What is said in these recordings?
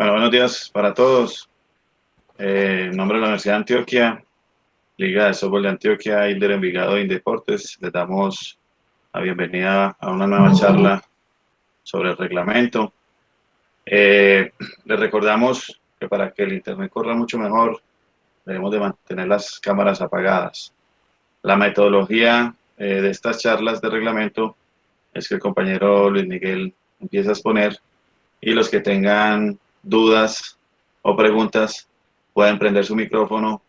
Bueno, buenos días para todos. En nombre de la Universidad de Antioquia, Liga de Softball de Antioquia, Inder Envigado e Indeportes, les damos la bienvenida a una nueva charla sobre el reglamento. Les recordamos que para que el Internet corra mucho mejor, debemos de mantener las cámaras apagadas. La metodología de estas charlas de reglamento es que el compañero Luis Miguel empieza a exponer y los que tengan dudas o preguntas pueden prender su micrófono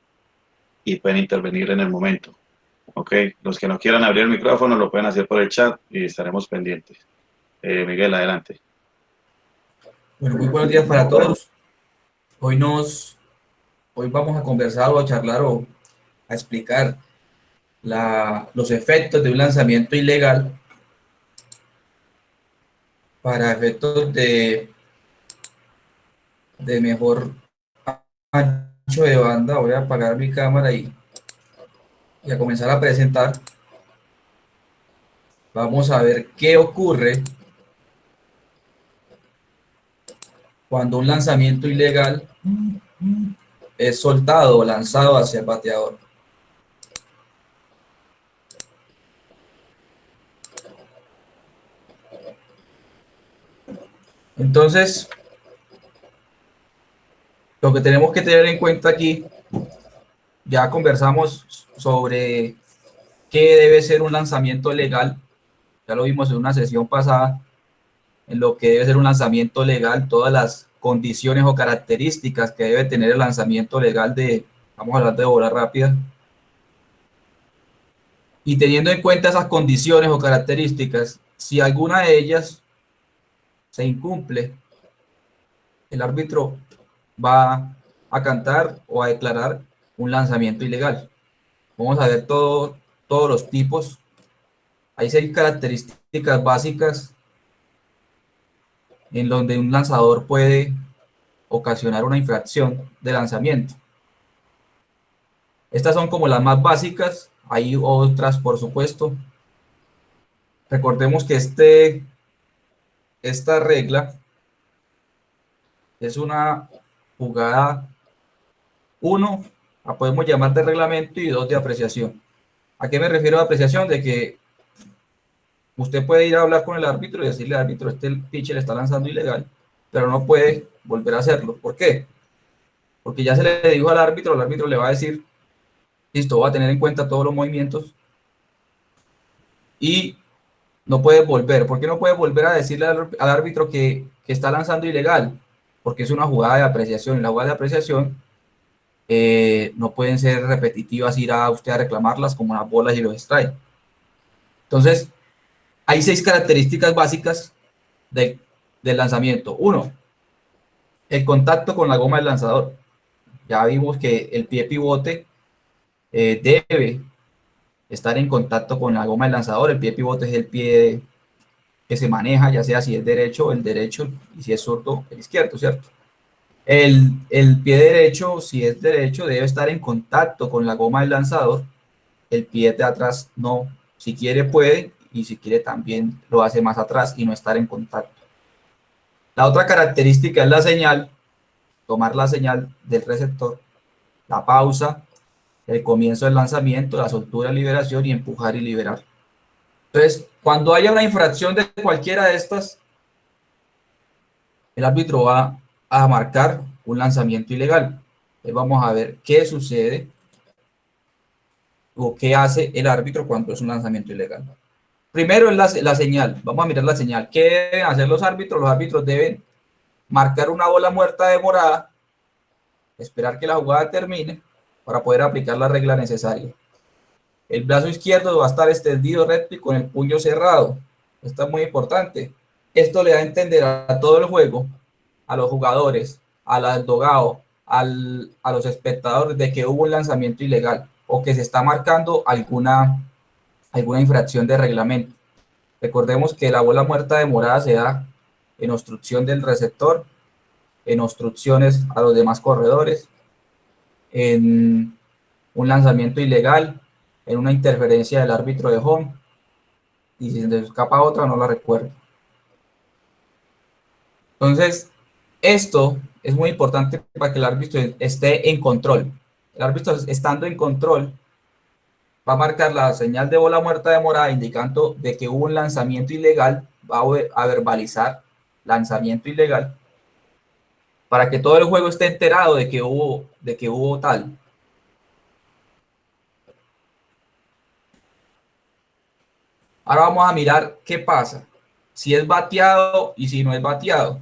y pueden intervenir en el momento. ¿Ok? Los que no quieran abrir el micrófono lo pueden hacer por el chat y estaremos pendientes. Miguel, adelante. Bueno, muy buenos días para todos. Hoy hoy vamos a conversar o a charlar o a explicar los efectos de un lanzamiento ilegal para efectos de mejor ancho de banda. Voy a apagar mi cámara y a comenzar a presentar. Vamos a ver qué ocurre cuando un lanzamiento ilegal es soltado o lanzado hacia el bateador. Entonces, lo que tenemos que tener en cuenta aquí, ya conversamos sobre qué debe ser un lanzamiento legal. Ya lo vimos en una sesión pasada, en lo que debe ser un lanzamiento legal, todas las condiciones o características que debe tener el lanzamiento legal vamos a hablar de bola rápida. Y teniendo en cuenta esas condiciones o características, si alguna de ellas se incumple, el árbitro va a cantar o a declarar un lanzamiento ilegal. Vamos a ver todos los tipos. Hay 6 características básicas en donde un lanzador puede ocasionar una infracción de lanzamiento. Estas son como las más básicas, hay otras por supuesto. Recordemos que esta regla es una jugada 1, la podemos llamar de reglamento, y 2 de apreciación. ¿A qué me refiero de apreciación? De que usted puede ir a hablar con el árbitro y decirle al árbitro, este pitcher está lanzando ilegal, pero no puede volver a hacerlo. ¿Por qué? Porque ya se le dijo al árbitro, el árbitro le va a decir, listo, va a tener en cuenta todos los movimientos y no puede volver. ¿Por qué no puede volver a decirle al árbitro que está lanzando ilegal? Porque es una jugada de apreciación, y la jugada de apreciación no pueden ser repetitivas, ir a usted a reclamarlas como las bolas y los strikes. Entonces, hay 6 características básicas del lanzamiento. 1, el contacto con la goma del lanzador. Ya vimos que el pie pivote debe estar en contacto con la goma del lanzador. El pie pivote es el pie que se maneja, ya sea si es derecho, el derecho, y si es zurdo, el izquierdo, ¿cierto? El pie derecho, si es derecho, debe estar en contacto con la goma del lanzador. El pie de atrás no. Si quiere puede, y si quiere también lo hace más atrás y no estar en contacto. La otra característica es la señal, tomar la señal del receptor, la pausa, el comienzo del lanzamiento, la soltura, liberación y empujar y liberar. Entonces, cuando haya una infracción de cualquiera de estas, el árbitro va a marcar un lanzamiento ilegal. Entonces vamos a ver qué sucede o qué hace el árbitro cuando es un lanzamiento ilegal. Primero es la señal. Vamos a mirar la señal. ¿Qué deben hacer los árbitros? Los árbitros deben marcar una bola muerta demorada, esperar que la jugada termine para poder aplicar la regla necesaria. El brazo izquierdo va a estar extendido recto y con el puño cerrado. Esto es muy importante. Esto le da a entender a todo el juego, a los jugadores, al dogado, a los espectadores, de que hubo un lanzamiento ilegal o que se está marcando alguna infracción de reglamento. Recordemos que la bola muerta demorada se da en obstrucción del receptor, en obstrucciones a los demás corredores, en un lanzamiento ilegal, en una interferencia del árbitro de home, y si se escapa otra no la recuerdo. Entonces, Esto es muy importante para que el árbitro esté en control. El árbitro estando en control va a marcar la señal de bola muerta de morada indicando de que hubo un lanzamiento ilegal, va a verbalizar lanzamiento ilegal para que todo el juego esté enterado de que hubo tal. Ahora vamos a mirar qué pasa, si es bateado y si no es bateado.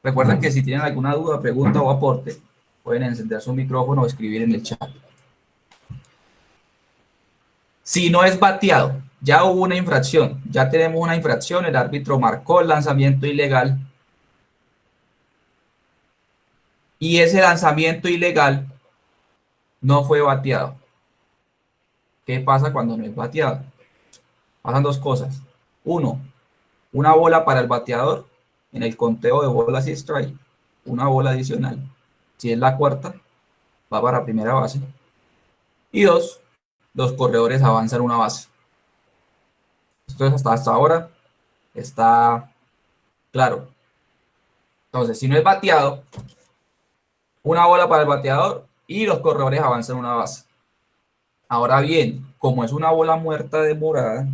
Recuerden que si tienen alguna duda, pregunta o aporte, pueden encender su micrófono o escribir en el chat. Si no es bateado, ya hubo una infracción, ya tenemos una infracción, el árbitro marcó el lanzamiento ilegal y ese lanzamiento ilegal no fue bateado. ¿Qué pasa cuando no es bateado? Pasan dos cosas. Uno, una bola para el bateador en el conteo de bolas y strike, una bola adicional. Si es la cuarta, va para primera base. Y dos, los corredores avanzan una base. Esto es hasta ahora está claro. Entonces, si no es bateado, una bola para el bateador y los corredores avanzan una base. Ahora bien, como es una bola muerta de morada,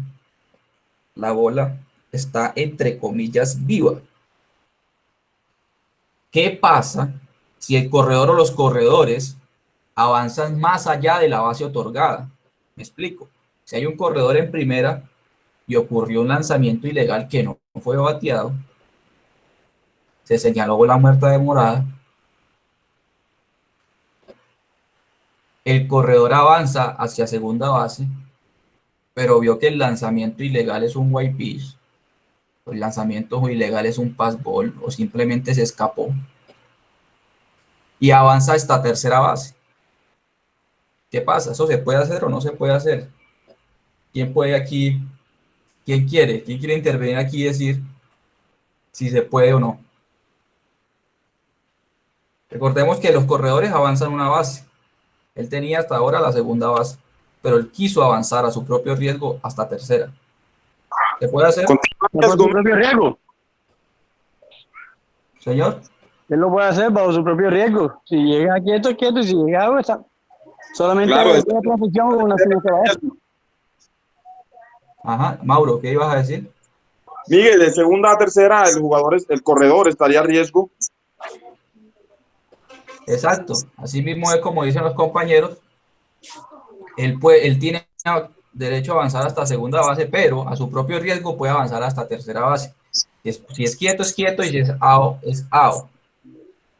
la bola está entre comillas viva. ¿Qué pasa si el corredor o los corredores avanzan más allá de la base otorgada? Me explico. Si hay un corredor en primera y ocurrió un lanzamiento ilegal que no fue bateado, se señaló bola muerta de morada, el corredor avanza hacia segunda base, pero vio que el lanzamiento ilegal es un white pitch, o el lanzamiento ilegal es un pass ball, o simplemente se escapó, y avanza hasta tercera base. ¿Qué pasa? ¿Eso se puede hacer o no se puede hacer? ¿Quién puede aquí, quién quiere? ¿Quién quiere intervenir aquí y decir si se puede o no? Recordemos que los corredores avanzan una base. Él tenía hasta ahora la segunda base, pero él quiso avanzar a su propio riesgo hasta tercera. ¿Se puede hacer? Bajo su propio riesgo. Señor. Él lo puede hacer bajo su propio riesgo. Si llega quieto, es quieto, y si llega algo, está. Solamente Claro, es una transmisión con una señal. Ajá, Mauro, ¿qué ibas a decir? Miguel, de segunda a tercera, el corredor estaría a riesgo. Exacto, así mismo es como dicen los compañeros, él tiene derecho a avanzar hasta segunda base, pero a su propio riesgo puede avanzar hasta tercera base. Si es quieto, es quieto, y si es out, es out.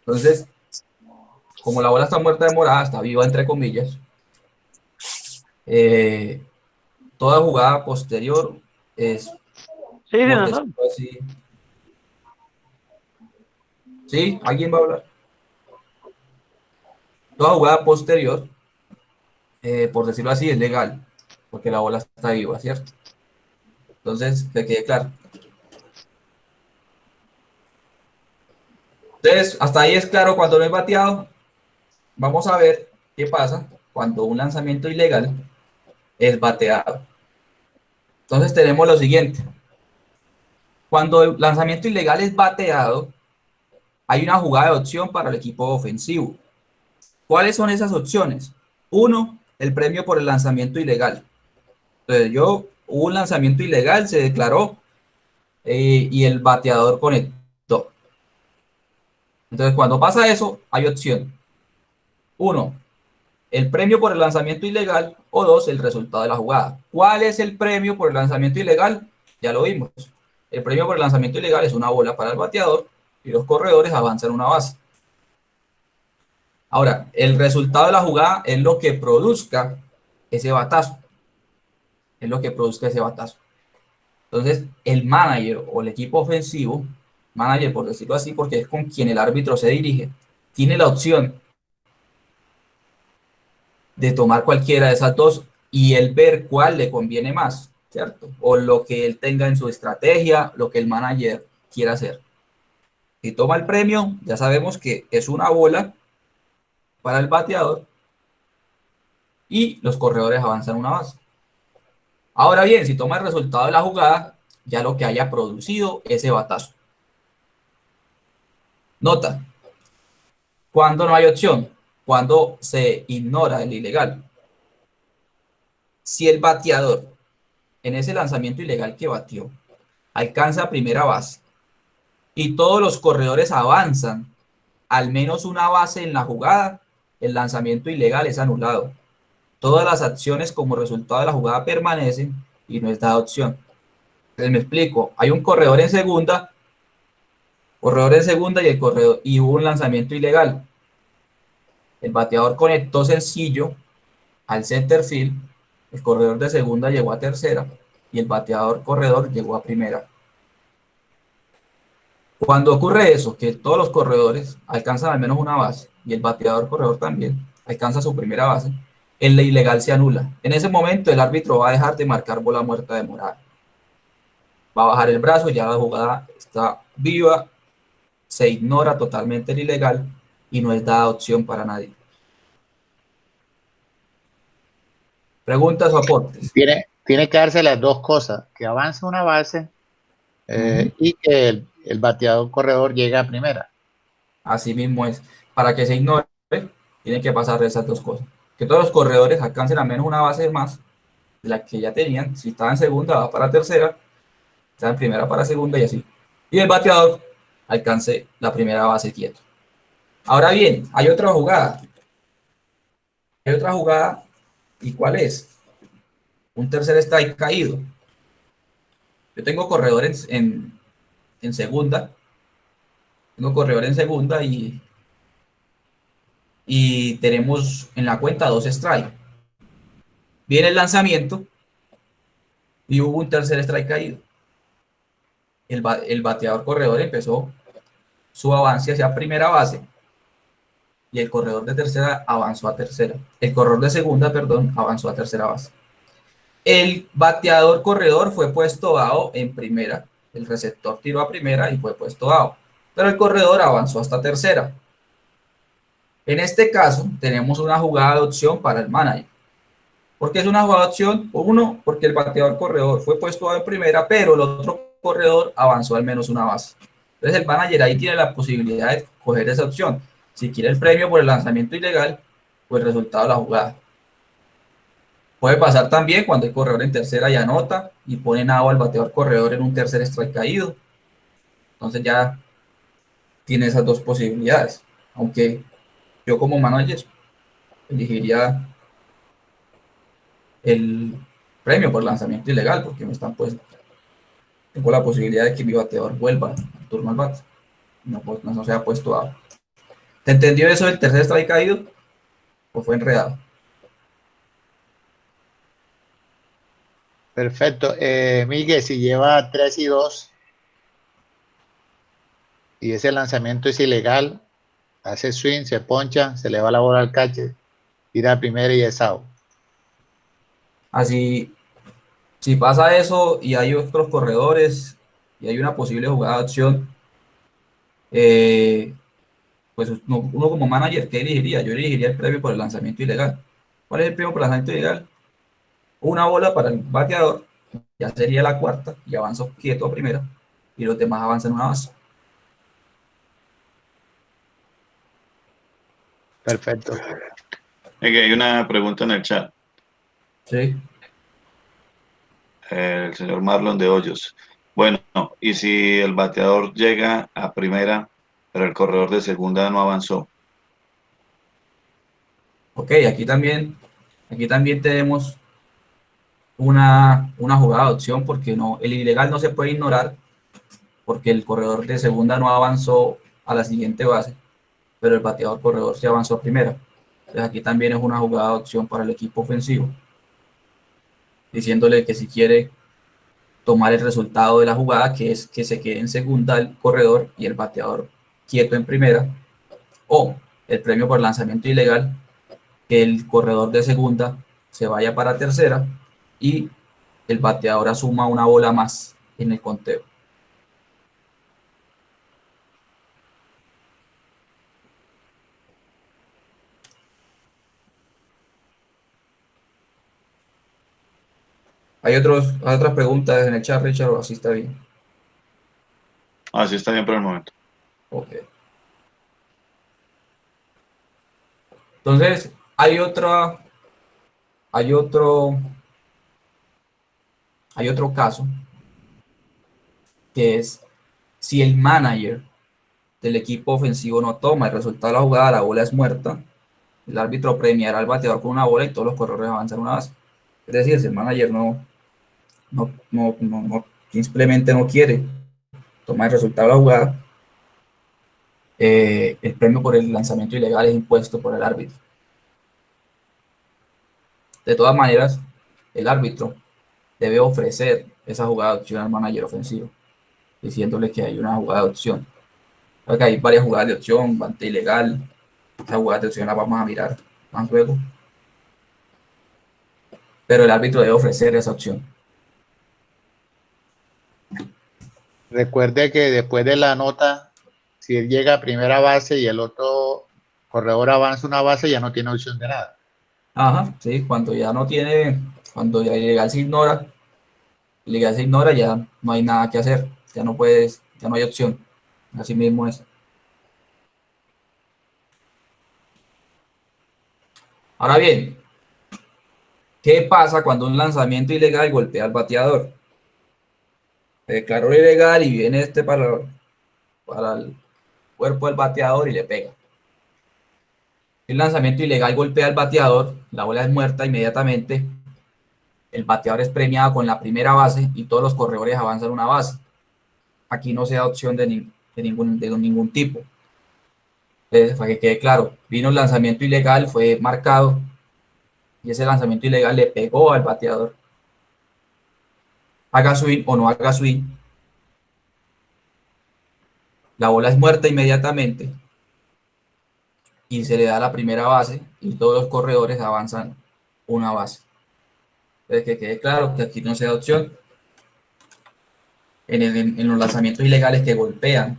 Entonces, como la bola está muerta de morada, está viva entre comillas, toda jugada posterior es, Sí, sí, por no, decirlo así. ¿Sí? ¿Alguien va a hablar? Toda jugada posterior, por decirlo así, es legal, porque la bola está viva, ¿cierto? Entonces, que quede claro. Entonces, hasta ahí es claro cuando no es bateado. Vamos a ver qué pasa cuando un lanzamiento ilegal es bateado. Entonces, tenemos lo siguiente. Cuando el lanzamiento ilegal es bateado, hay una jugada de opción para el equipo ofensivo. ¿Cuáles son esas opciones? Uno, el premio por el lanzamiento ilegal. Entonces, hubo un lanzamiento ilegal, se declaró y el bateador conectó. Entonces, cuando pasa eso, hay opción. Uno, el premio por el lanzamiento ilegal, o dos, el resultado de la jugada. ¿Cuál es el premio por el lanzamiento ilegal? Ya lo vimos. El premio por el lanzamiento ilegal es una bola para el bateador y los corredores avanzan una base. Ahora, el resultado de la jugada es lo que produzca ese batazo. Es lo que produzca ese batazo. Entonces, el manager o el equipo ofensivo, manager por decirlo así, porque es con quien el árbitro se dirige, tiene la opción de tomar cualquiera de esas dos y él ver cuál le conviene más, ¿cierto? O lo que él tenga en su estrategia, lo que el manager quiera hacer. Si toma el premio, ya sabemos que es una bola para el bateador y los corredores avanzan una base. Ahora bien, si toma el resultado de la jugada, ya lo que haya producido ese batazo. Nota, cuando no hay opción, cuando se ignora el ilegal. Si el bateador en ese lanzamiento ilegal que batió alcanza primera base y todos los corredores avanzan al menos una base en la jugada, el lanzamiento ilegal es anulado. Todas las acciones como resultado de la jugada permanecen y no es dada opción. Entonces me explico, hay un corredor en segunda y hubo un lanzamiento ilegal. El bateador conectó sencillo al center field, el corredor de segunda llegó a tercera y el bateador corredor llegó a primera. Cuando ocurre eso, que todos los corredores alcanzan al menos una base y el bateador corredor también alcanza su primera base, el ilegal se anula. En ese momento el árbitro va a dejar de marcar bola muerta demorada. Va a bajar el brazo, ya la jugada está viva, se ignora totalmente el ilegal y no es dada opción para nadie. Preguntas o aportes. Tiene que darse las dos cosas, que avance una base y que el bateador corredor llegue a primera. Así mismo es. Para que se ignore, tienen que pasar esas dos cosas. Que todos los corredores alcancen al menos una base más de la que ya tenían. Si estaba en segunda, va para tercera. Está en primera para segunda y así. Y el bateador alcance la primera base quieto. Ahora bien, hay otra jugada. Hay otra jugada. ¿Y cuál es? Un tercer strike caído. Yo tengo corredor en segunda. Tengo corredor en segunda y tenemos en la cuenta 2 strikes. Viene el lanzamiento y hubo un tercer strike caído. El bateador corredor empezó su avance hacia primera base y el corredor de tercera avanzó a tercera. El corredor de segunda, perdón, avanzó a tercera base. El bateador corredor fue puesto out en primera. El receptor tiró a primera y fue puesto out. Pero el corredor avanzó hasta tercera. En este caso, tenemos una jugada de opción para el manager. ¿Por qué es una jugada de opción? Uno, porque el bateador corredor fue puesto out en primera, pero el otro corredor avanzó al menos una base. Entonces el manager ahí tiene la posibilidad de coger esa opción. Si quiere el premio por el lanzamiento ilegal, pues el resultado de la jugada. Puede pasar también cuando el corredor en tercera y anota y pone out al bateador corredor en un tercer strike caído. Entonces ya tiene esas dos posibilidades. Aunque yo como manager elegiría el premio por lanzamiento ilegal porque me están pues tengo la posibilidad de que mi bateador vuelva al turno al bate. No se ha puesto out. ¿Te entendió eso del tercer strike caído? ¿O fue enredado? Perfecto. Miguel, si lleva 3-2 y ese lanzamiento es ilegal, hace swing, se poncha, se le va la bola al catcher, tira a primera y es out. Así, si pasa eso y hay otros corredores y hay una posible jugada de acción, pues uno como manager, ¿qué elegiría? Yo elegiría el premio por el lanzamiento ilegal. ¿Cuál es el premio por el lanzamiento ilegal? Una bola para el bateador, ya sería la cuarta, y avanzo quieto a primera, y los demás avanzan una base. Perfecto. Hay una pregunta en el chat. Sí. El señor Marlon de Hoyos. Bueno, y si el bateador llega a primera, pero el corredor de segunda no avanzó. Ok, aquí también tenemos una jugada de opción porque no, el ilegal no se puede ignorar porque el corredor de segunda no avanzó a la siguiente base, pero el bateador corredor sí avanzó a primera. Entonces aquí también es una jugada de opción para el equipo ofensivo, diciéndole que si quiere tomar el resultado de la jugada, que es que se quede en segunda el corredor y el bateador quieto en primera, o el premio por lanzamiento ilegal, que el corredor de segunda se vaya para tercera y el bateador asuma una bola más en el conteo. Hay otras preguntas en el chat, Richard, o así está bien. Así está bien por el momento. Ok. Entonces, hay otro, hay otro caso, que es si el manager del equipo ofensivo no toma el resultado de la jugada, la bola es muerta, el árbitro premiará al bateador con una bola y todos los corredores avanzan una base. Es decir, si el manager simplemente no quiere tomar el resultado de la jugada, el premio por el lanzamiento ilegal es impuesto por el árbitro. De todas maneras, el árbitro debe ofrecer esa jugada de opción al manager ofensivo, diciéndole que hay una jugada de opción. Porque hay varias jugadas de opción, bate ilegal. Esas jugadas de opción las vamos a mirar más luego. Pero el árbitro debe ofrecer esa opción. Recuerde que después de la nota, si él llega a primera base y el otro corredor avanza una base, ya no tiene opción de nada. Ajá, sí, cuando ya no tiene, cuando ya ilegal se ignora, ya no hay nada que hacer, ya no puedes, ya no hay opción. Así mismo es. Ahora bien, ¿qué pasa cuando un lanzamiento ilegal golpea al bateador? Se declaró ilegal y viene para el cuerpo del bateador y le pega. El lanzamiento ilegal golpea al bateador, la bola es muerta inmediatamente, el bateador es premiado con la primera base y todos los corredores avanzan una base. Aquí no se da opción de ningún tipo. Entonces, para que quede claro, vino el lanzamiento ilegal, fue marcado y ese lanzamiento ilegal le pegó al bateador. Haga swing o no haga swing, la bola es muerta inmediatamente y se le da la primera base y todos los corredores avanzan una base. Entonces, que quede claro que aquí no se da opción en los lanzamientos ilegales que golpean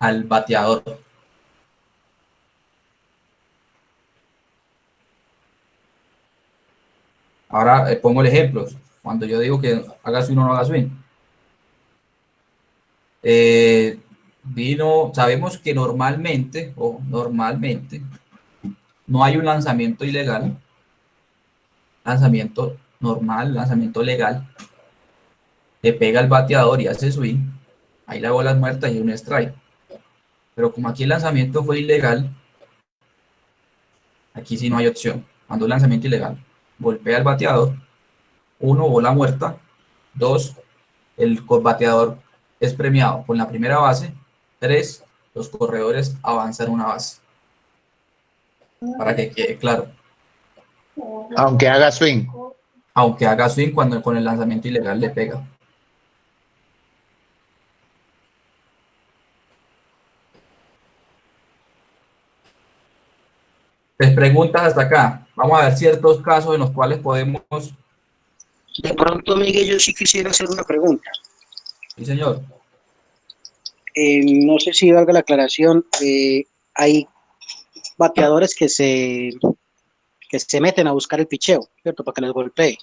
al bateador. Ahora pongo el ejemplo. Cuando yo digo que haga swing o no haga swing. Sabemos que normalmente no hay un lanzamiento ilegal, lanzamiento normal, lanzamiento legal, le pega al bateador y hace swing, ahí la bola es muerta y un strike. Pero como aquí el lanzamiento fue ilegal, aquí sí no hay opción. Cuando el lanzamiento ilegal golpea al bateador, 1, bola muerta, 2, el bateador es premiado con la primera base, 3, los corredores avanzan una base. Para que quede claro. Aunque haga swing. Aunque haga swing cuando con el lanzamiento ilegal le pega. Les preguntas hasta acá. Vamos a ver ciertos casos en los cuales podemos... De pronto, Miguel, yo sí quisiera hacer una pregunta. Sí, señor. No sé si valga la aclaración. Hay bateadores que se meten a buscar el picheo, ¿cierto? Para que les golpee.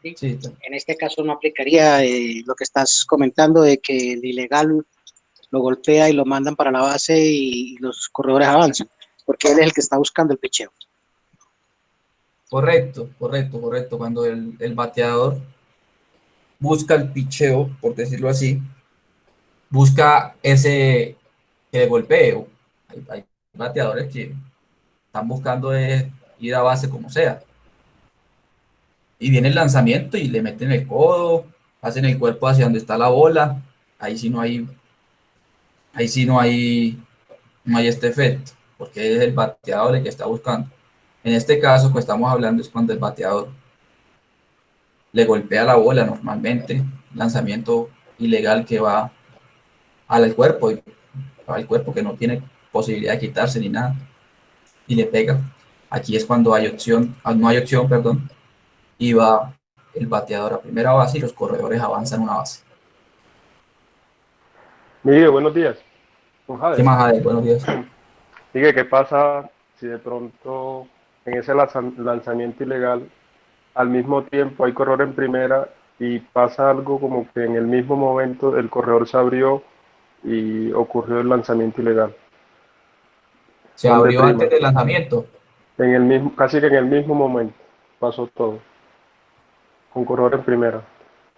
¿Sí? Sí. En este caso no aplicaría lo que estás comentando de que el ilegal lo golpea y lo mandan para la base y los corredores avanzan, porque él es el que está buscando el picheo. Correcto. Cuando el bateador busca el picheo, por decirlo así, busca ese que le golpee. Hay bateadores que están buscando ir a base como sea. Y viene el lanzamiento y le meten el codo, hacen el cuerpo hacia donde está la bola. Ahí sí no hay este efecto, porque es el bateador el que está buscando. En este caso, que estamos hablando es cuando el bateador le golpea la bola normalmente, lanzamiento ilegal que va al cuerpo que no tiene posibilidad de quitarse ni nada, y le pega. Aquí es cuando no hay opción, perdón, y va el bateador a primera base y los corredores avanzan una base. Miguel, buenos días. ¿Qué más hay? Buenos días. Miguel, ¿qué pasa si de pronto en ese lanzamiento ilegal al mismo tiempo hay corredor en primera y pasa algo como que en el mismo momento el corredor se abrió y ocurrió el lanzamiento ilegal? Se abrió antes del lanzamiento. casi que en el mismo momento pasó todo, con corredor en primera.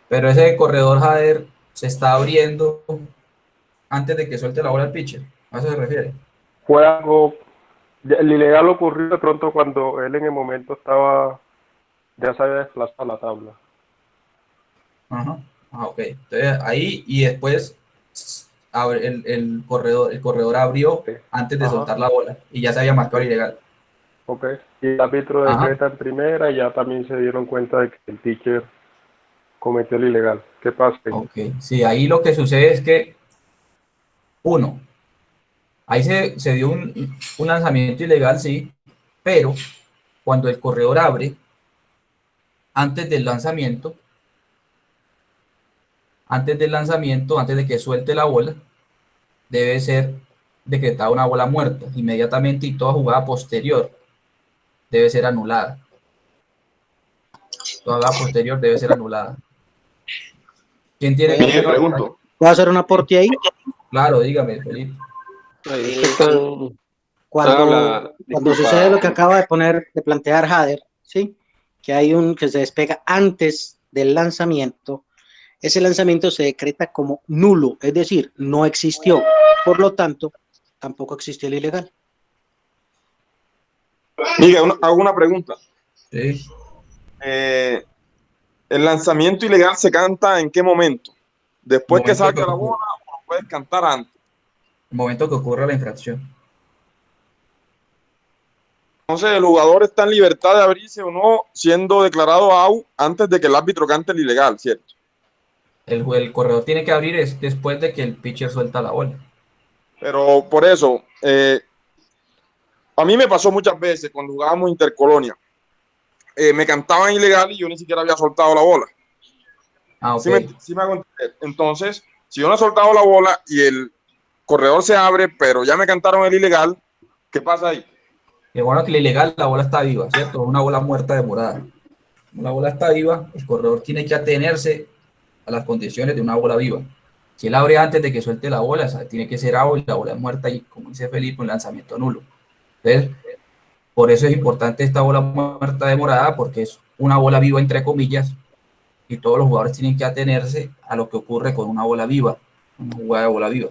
Pero ese corredor Jader se está abriendo antes de que suelte la bola al pitcher. ¿A eso se refiere? Fue algo, el ilegal ocurrió de pronto cuando él en el momento ya se había desplazado a la tabla. Ajá. Ah, ok. Entonces ahí y después el corredor abrió Sí. antes de Ajá. soltar la bola y ya se había marcado el ilegal. Ok. Y el árbitro Ajá. decreta en primera y ya también se dieron cuenta de que el pitcher cometió el ilegal. ¿Qué pasa? Ok. Sí, ahí lo que sucede es que, uno, ahí se dio un lanzamiento ilegal, sí, pero cuando el corredor abre, antes del lanzamiento, antes de que suelte la bola, debe ser decretada una bola muerta inmediatamente y toda jugada posterior debe ser anulada. Toda jugada posterior debe ser anulada. ¿Quién tiene Miguel, Miguel, pregunto. ¿puedo hacer un aporte ahí? Claro, dígame, Felipe. Ahí es que están. Cuando Disculpa. sucede lo que acaba de plantear Jader, ¿sí? Que se despega antes del lanzamiento, ese lanzamiento se decreta como nulo, es decir, no existió. Por lo tanto, tampoco existió el ilegal. Miguel, hago una pregunta. Sí. ¿El lanzamiento ilegal se canta en qué momento? ¿Después que Momento salga la bola o lo puedes cantar antes? El momento que ocurra la infracción. Entonces, el jugador está en libertad de abrirse o no, siendo declarado out antes de que el árbitro cante el ilegal, ¿cierto? El corredor tiene que abrir después de que el pitcher suelta la bola. Pero por eso, a mí me pasó muchas veces cuando jugábamos intercolonia. Me cantaban ilegal y yo ni siquiera había soltado la bola. Ah, ok. ¿Sí me hago entender? Entonces, si yo no he soltado la bola y el corredor se abre, pero ya me cantaron el ilegal, ¿qué pasa ahí? Y bueno, que la ilegal, la bola está viva, ¿cierto? Una bola muerta demorada. Una bola está viva, el corredor tiene que atenerse a las condiciones de una bola viva. Si él abre antes de que suelte la bola, o sea, tiene que ser out y la bola es muerta y, como dice Felipe, un lanzamiento nulo. Entonces, por eso es importante esta bola muerta demorada, porque es una bola viva, entre comillas, y todos los jugadores tienen que atenerse a lo que ocurre con una bola viva, una jugada de bola viva,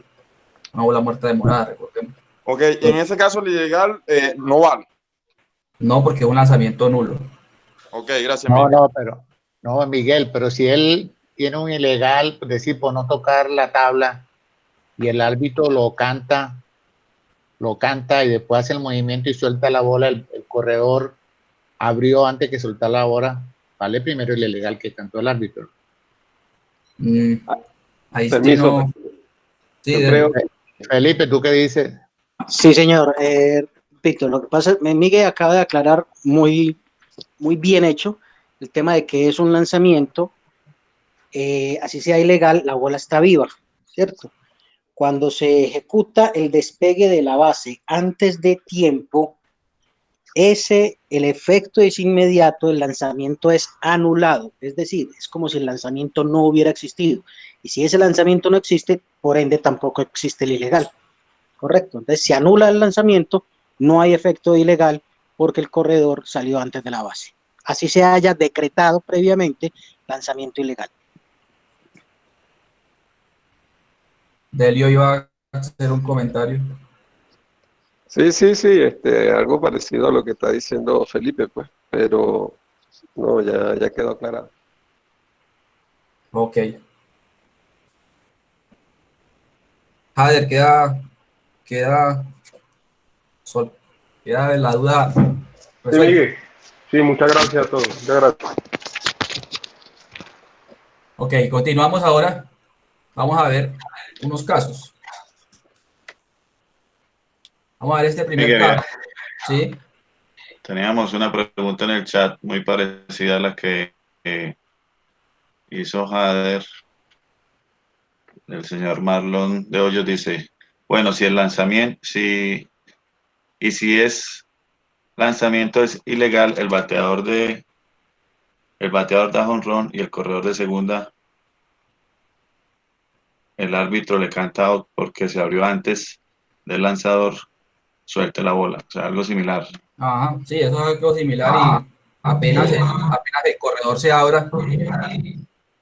una bola muerta demorada, recordemos. Ok, y en ese caso el ilegal no vale. No, porque es un lanzamiento nulo. Ok, gracias, No, Miguel. no, Miguel, pero si él tiene un ilegal, decir, por no tocar la tabla y el árbitro lo canta y después hace el movimiento y suelta la bola, el corredor abrió antes que soltar la bola, vale primero el ilegal que cantó el árbitro. Ahí sí Permiso. no. Sí, Yo creo. Felipe, ¿tú qué dices? Sí, señor. Víctor, lo que pasa es que Miguel acaba de aclarar muy bien hecho el tema de que es un lanzamiento, así sea ilegal, la bola está viva, ¿cierto? Cuando se ejecuta el despegue de la base antes de tiempo, el efecto es inmediato, el lanzamiento es anulado, es decir, es como si el lanzamiento no hubiera existido. Y si ese lanzamiento no existe, por ende tampoco existe el ilegal. Correcto. Entonces se anula el lanzamiento, no hay efecto ilegal porque el corredor salió antes de la base. Así se haya decretado previamente lanzamiento ilegal. Delio iba a hacer un comentario. Sí, algo parecido a lo que está diciendo Felipe, pues, pero no, ya quedó aclarado. Ok. Jader, queda la duda Sí, resuelta. Miguel. Sí, muchas gracias a todos. Muchas gracias. Ok, continuamos ahora. Vamos a ver unos casos. Vamos a ver este primer Miguel, caso. ¿Sí? teníamos una pregunta en el chat muy parecida a la que hizo Jader. El señor Marlon de Hoyos dice, bueno, si es lanzamiento es ilegal, el bateador da jonrón y el corredor de segunda, el árbitro le canta out porque se abrió antes del lanzador, suelte la bola, o sea, algo similar. Ajá, sí, eso es algo similar y apenas el corredor se abra,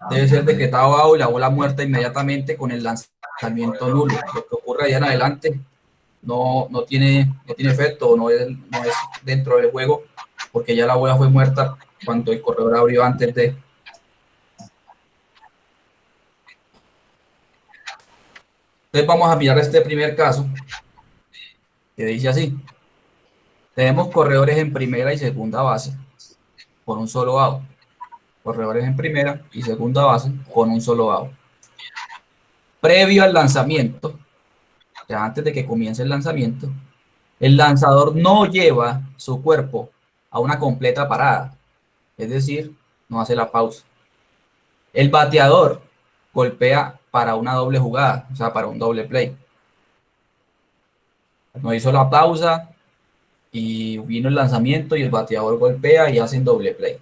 debe ser decretado out y la bola muerta inmediatamente con el lanzamiento nulo. Lo que ocurre allá en adelante no tiene efecto, no es dentro del juego, porque ya la bola fue muerta cuando el corredor abrió antes de. Entonces vamos a mirar este primer caso, que dice así. Tenemos corredores en primera y segunda base con un solo out. Corredores en primera y segunda base con un solo out. Previo al lanzamiento, ya antes de que comience el lanzamiento, el lanzador no lleva su cuerpo a una completa parada, es decir, no hace la pausa. El bateador golpea para una doble jugada, o sea, para un doble play. No hizo la pausa y vino el lanzamiento y el bateador golpea y hacen doble play.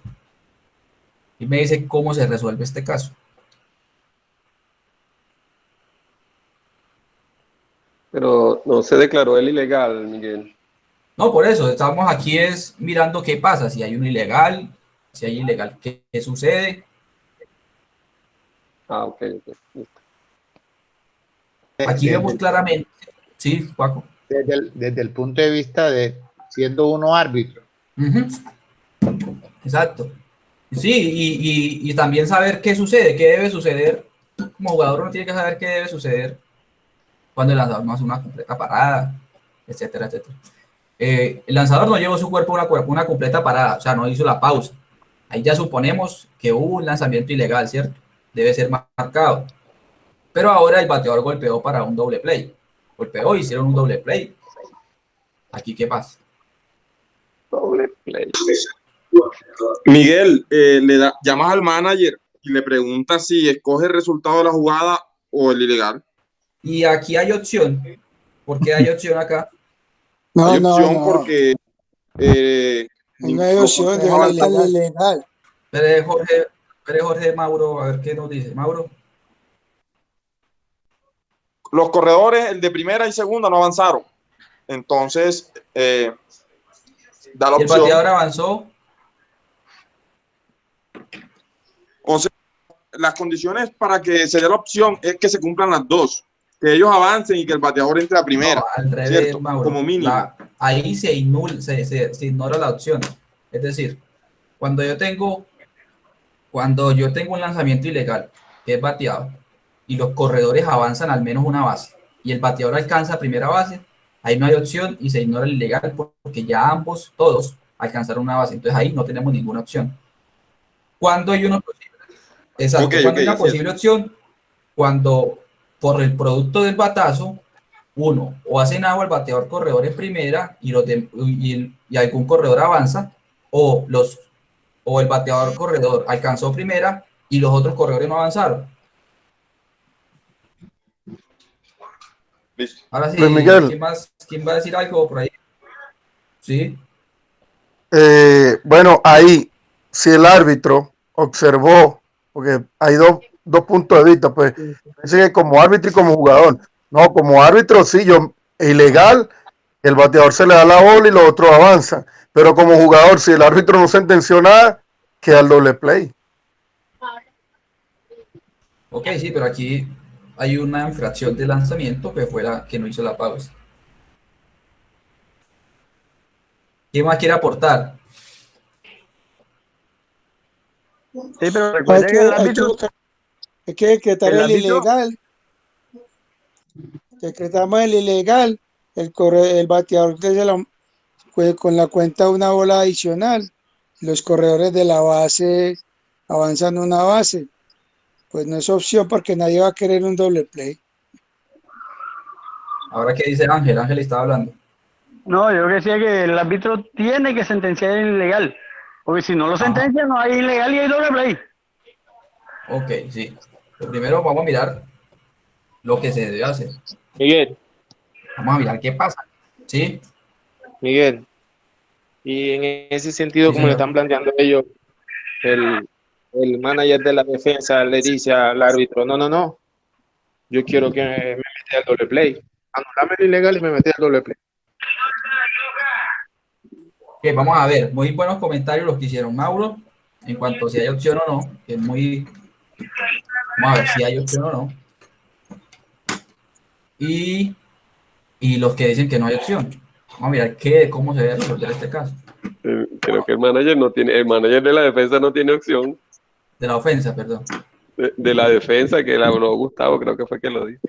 Y me dice cómo se resuelve este caso. Pero no se declaró el ilegal, Miguel. No, por eso, estamos aquí es mirando qué pasa, si hay un ilegal, si hay ilegal, qué sucede. Ah, ok, ok. Listo. Aquí vemos claramente, sí, Paco. Desde el punto de vista de siendo uno árbitro. Ujú. Exacto. Sí, y también saber qué sucede, qué debe suceder. Como jugador uno tiene que saber qué debe suceder cuando el lanzador no hace una completa parada, etcétera, etcétera. El lanzador no llevó su cuerpo a una completa parada, o sea, no hizo la pausa. Ahí ya suponemos que hubo un lanzamiento ilegal, ¿cierto? Debe ser marcado. Pero ahora el bateador golpeó para un doble play. Golpeó, hicieron un doble play. ¿Aquí qué pasa? Doble play. Miguel, llamas al manager y le preguntas si escoge el resultado de la jugada o el ilegal. Y aquí hay opción. ¿Por qué hay opción acá? Hay No, opción no. porque No hay opción, déjale al ilegal. Espere, Jorge Mauro, a ver qué nos dice. Mauro. los corredores, el de primera y segunda, no avanzaron. Entonces, da la Y el opción. bateador avanzó. O sea, las condiciones para que se dé la opción es que se cumplan las dos. Que ellos avancen y que el bateador entre a primera. No, al revés, ¿cierto? Mauro. Como mínimo. Ahí se ignora la opción. Es decir, cuando yo tengo un lanzamiento ilegal, que es bateado, y los corredores avanzan al menos una base, y el bateador alcanza primera base, ahí no hay opción y se ignora el ilegal porque ya ambos, todos, alcanzaron una base. Entonces ahí no tenemos ninguna opción. Cuando hay una posible, exacto, cuando hay una posible opción, cuando por el producto del batazo, uno, o hacen agua el bateador corredor en primera y algún corredor avanza, o el bateador corredor alcanzó primera y los otros corredores no avanzaron. Listo. Ahora sí, Luis Miguel. ¿quién va a decir algo por ahí? Sí. Bueno, ahí, si el árbitro observó, porque hay dos puntos de vista, pues, dice que como árbitro y como jugador. No, como árbitro sí, ilegal, el bateador se le da la bola y los otros avanzan. Pero como jugador, si el árbitro no sentenció nada, queda el doble play. Ok, sí, pero aquí hay una infracción de lanzamiento que fue la que no hizo la pausa. ¿Quién más quiere aportar? Sí, pero recuerda que el árbitro hay que decretar el ilegal. Decretamos el ilegal, el bateador con la cuenta de una bola adicional. Los corredores de la base avanzan una base. Pues no es opción porque nadie va a querer un doble play. Ahora, ¿qué dice Ángel? Ángel está hablando. No, yo decía que el árbitro tiene que sentenciar el ilegal. Porque si no lo sentencia, no hay ilegal y hay doble play. Ok, sí. Lo primero vamos a mirar lo que se debe hacer. Miguel, Vamos a mirar qué pasa. ¿Sí? Miguel, y en ese sentido, Sí, como le señor. están planteando ellos, el manager de la defensa le dice al árbitro, no, yo quiero que me meta al doble play. Anulame el ilegal y me metí al doble play. Ok, vamos a ver, muy buenos comentarios los que hicieron Mauro, en cuanto a si hay opción o no, que es muy... Vamos a ver si hay opción o no. Y los que dicen que no hay opción. Vamos a mirar cómo se debe resolver este caso. Creo que el manager no tiene, el manager de la defensa no tiene opción. De la ofensa, perdón. De la defensa, que le habló Gustavo, creo que fue que lo dijo.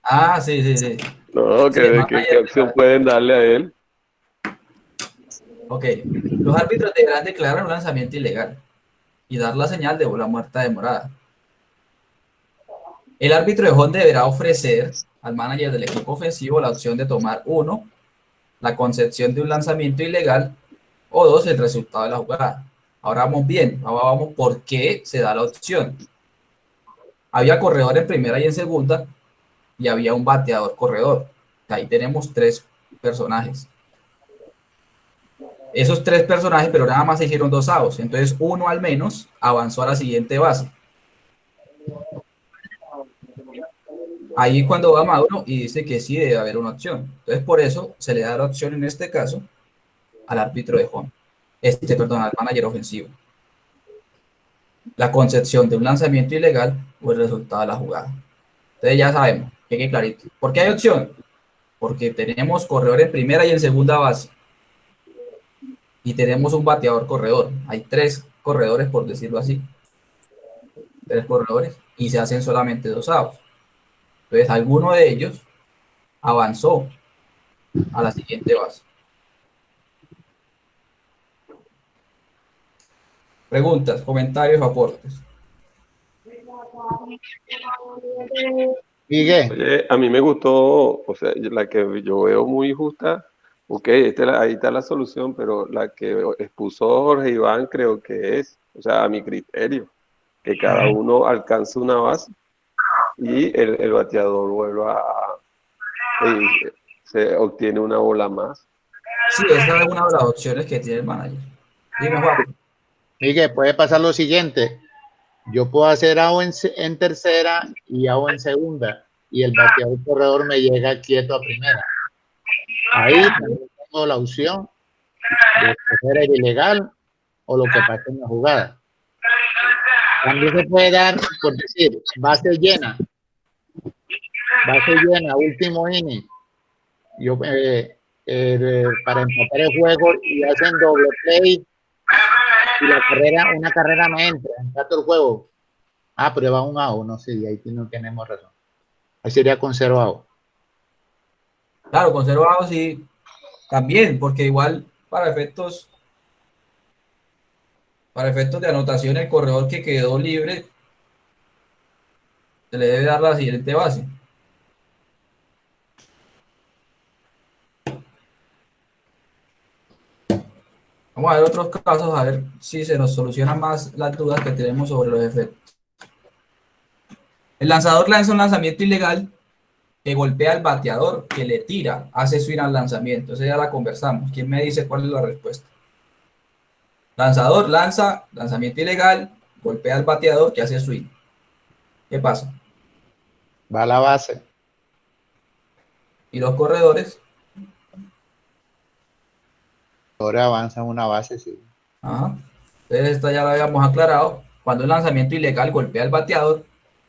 Ah, sí, sí, sí. No, Sí, el ¿qué opción pueden darle a él? Ok, los árbitros deberán declarar un lanzamiento ilegal y dar la señal de bola muerta demorada. El árbitro de home deberá ofrecer al manager del equipo ofensivo la opción de tomar 1, la concepción de un lanzamiento ilegal, o 2, el resultado de la jugada. Ahora vamos bien, ahora vamos por qué se da la opción. Había corredor en primera y en segunda, y había un bateador corredor. Ahí tenemos 3 personajes. Esos 3 personajes, pero nada más se hicieron 2 outs. Entonces, uno al menos avanzó a la siguiente base. Ahí cuando va Mauro y dice que sí debe haber una opción. Entonces, por eso se le da la opción en este caso al árbitro de home. Perdón, al manager ofensivo. La concepción de un lanzamiento ilegal o el resultado de la jugada. Entonces ya sabemos, que quede clarito. ¿Por qué hay opción? Porque tenemos corredor en primera y en segunda base. Y tenemos un bateador corredor. Hay 3 corredores, por decirlo así. 3 corredores. Y se hacen solamente 2 outs. Entonces alguno de ellos avanzó a la siguiente base. Preguntas, comentarios, aportes. Miguel, Oye, a mí me gustó, o sea, la que yo veo muy justa, ok, ahí está la solución, pero la que expuso Jorge Iván creo que es, o sea, a mi criterio, que cada uno alcance una base y el bateador vuelva y se obtiene una bola más. Sí, esa es una de las opciones que tiene el manager. Dime, Juan. Miguel, puede pasar lo siguiente. Yo puedo hacer AO en tercera y AO en segunda, y el bateador corredor me llega quieto a primera. Ahí también tengo la opción de escoger el ilegal o lo que pase en la jugada. También se puede dar, por decir, base llena, último inning. Yo, para empatar el juego y hacen doble play y una carrera me entra, empato el juego. Ah, pero va un AO, no sé, ahí no tenemos razón. Ahí sería conservado. Claro, conservado sí, también, porque igual para efectos de anotación, el corredor que quedó libre se le debe dar la siguiente base. Vamos a ver otros casos, a ver si se nos solucionan más las dudas que tenemos sobre los efectos. El lanzador lanza un lanzamiento ilegal que golpea al bateador, que le tira, hace swing al lanzamiento. Esa ya la conversamos. ¿Quién me dice cuál es la respuesta? Lanzador lanza, lanzamiento ilegal, golpea al bateador que hace swing. ¿Qué pasa? Va a la base. Y los corredores. Ahora avanzan una base, sí. Ajá. Entonces esta ya la habíamos aclarado. Cuando un lanzamiento ilegal golpea al bateador,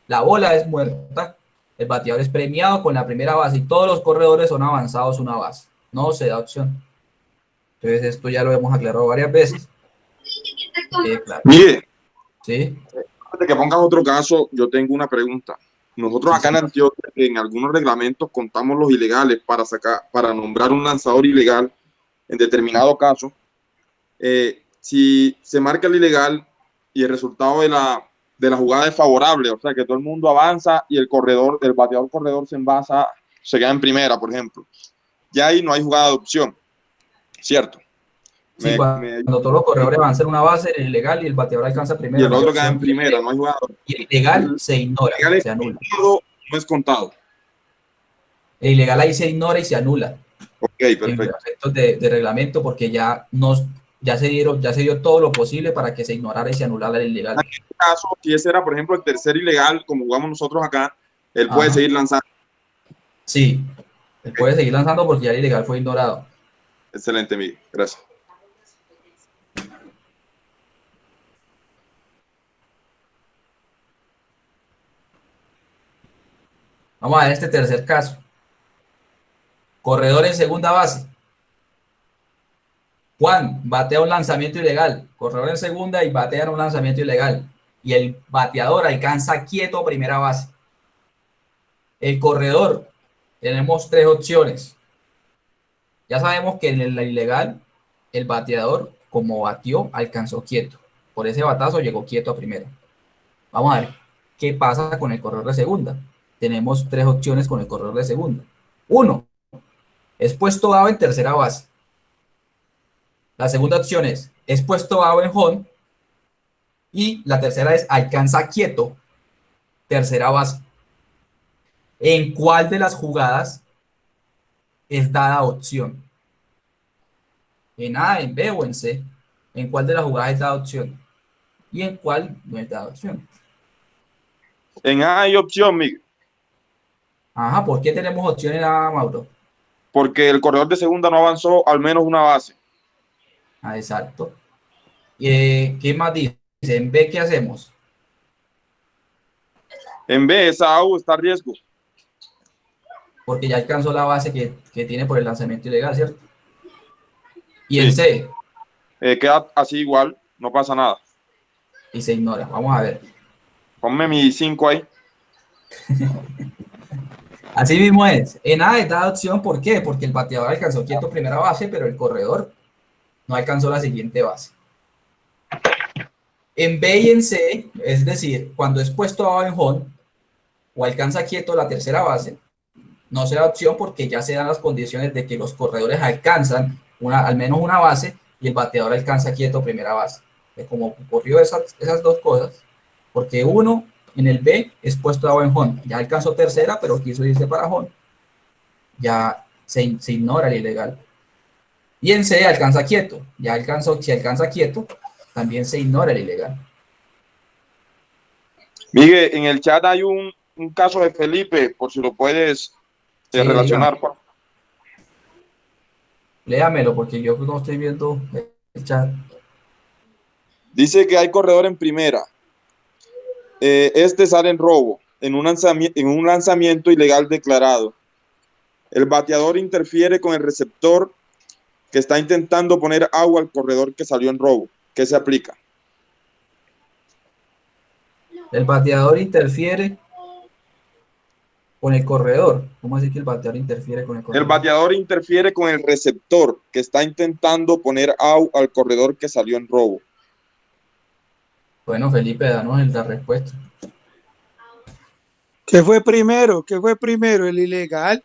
la bola es muerta, el bateador es premiado con la primera base y todos los corredores son avanzados una base. No se da opción. Entonces esto ya lo hemos aclarado varias veces. Claro. Mire, ¿Sí? antes de que pongas otro caso, yo tengo una pregunta. Nosotros acá en Antioquia, en algunos reglamentos contamos los ilegales para nombrar un lanzador ilegal en determinado caso. Si se marca el ilegal y el resultado de la jugada es favorable, o sea que todo el mundo avanza y el bateador corredor se queda en primera, por ejemplo, ya ahí no hay jugada de opción, ¿cierto? Sí, cuando todos los corredores avanzan una base, el ilegal y el bateador alcanza primero. Y el otro queda en primera, no hay jugada. Y el ilegal se ignora, se anula. No es contado. El ilegal ahí se ignora y se anula. Ok, perfecto. En los efectos de reglamento, porque ya se dio todo lo posible para que se ignorara y se anulara el ilegal. En este caso, si ese era, por ejemplo, el tercer ilegal, como jugamos nosotros acá, él puede seguir lanzando. Sí, él puede seguir lanzando porque ya el ilegal fue ignorado. Excelente, Miguel. Gracias. Vamos a ver este tercer caso. Corredor en segunda base. Juan batea un lanzamiento ilegal. Corredor en segunda y batea un lanzamiento ilegal. Y el bateador alcanza quieto primera base. El corredor, tenemos tres opciones. Ya sabemos que en el ilegal, el bateador, como batió, alcanzó quieto. Por ese batazo llegó quieto a primera. Vamos a ver qué pasa con el corredor de segunda. Tenemos tres opciones con el corredor de segunda. Uno, es puesto out en tercera base. La segunda opción es puesto out en home. Y la tercera es alcanza quieto, tercera base. ¿En cuál de las jugadas es dada opción? ¿En A, en B o en C? ¿En cuál de las jugadas es dada opción? ¿Y en cuál no es dada opción? En A hay opción, Miguel, Ajá, ¿por qué tenemos opción en A, Mauro? porque el corredor de segunda no avanzó al menos una base. Ah, exacto. ¿Qué más dice? ¿En B qué hacemos? En B, esa out está a riesgo. Porque ya alcanzó la base que tiene por el lanzamiento ilegal, ¿cierto? Y Sí. en C, Queda así igual, no pasa nada. y se ignora. Vamos a ver. Ponme mi 5 ahí. Así mismo es. En A es dada opción, ¿por qué? Porque el bateador alcanzó quieto primera base, pero el corredor no alcanzó la siguiente base. En B y en C, es decir, cuando es puesto out en home o alcanza quieto la tercera base, no será opción porque ya se dan las condiciones de que los corredores alcanzan al menos una base y el bateador alcanza quieto primera base. Como ocurrió esas dos cosas, porque uno en el B es puesto out en home, ya alcanzó tercera, pero quiso irse para home, ya se ignora el ilegal. Y en C alcanza quieto, ya alcanzó, si alcanza quieto, también se ignora el ilegal. Miguel, en el chat hay un caso de Felipe, por si lo puedes relacionar. Dígame. Léamelo, porque yo no estoy viendo el chat. Dice que hay corredor en primera. Este sale en robo, en un lanzamiento ilegal declarado. El bateador interfiere con el receptor que está intentando poner agua al corredor que salió en robo. ¿Qué se aplica? El bateador interfiere con el corredor. ¿Cómo así que el bateador interfiere con el corredor? El bateador interfiere con el receptor que está intentando poner out al corredor que salió en robo. Bueno, Felipe, danos la respuesta. ¿Qué fue primero? ¿Qué fue primero? ¿El ilegal?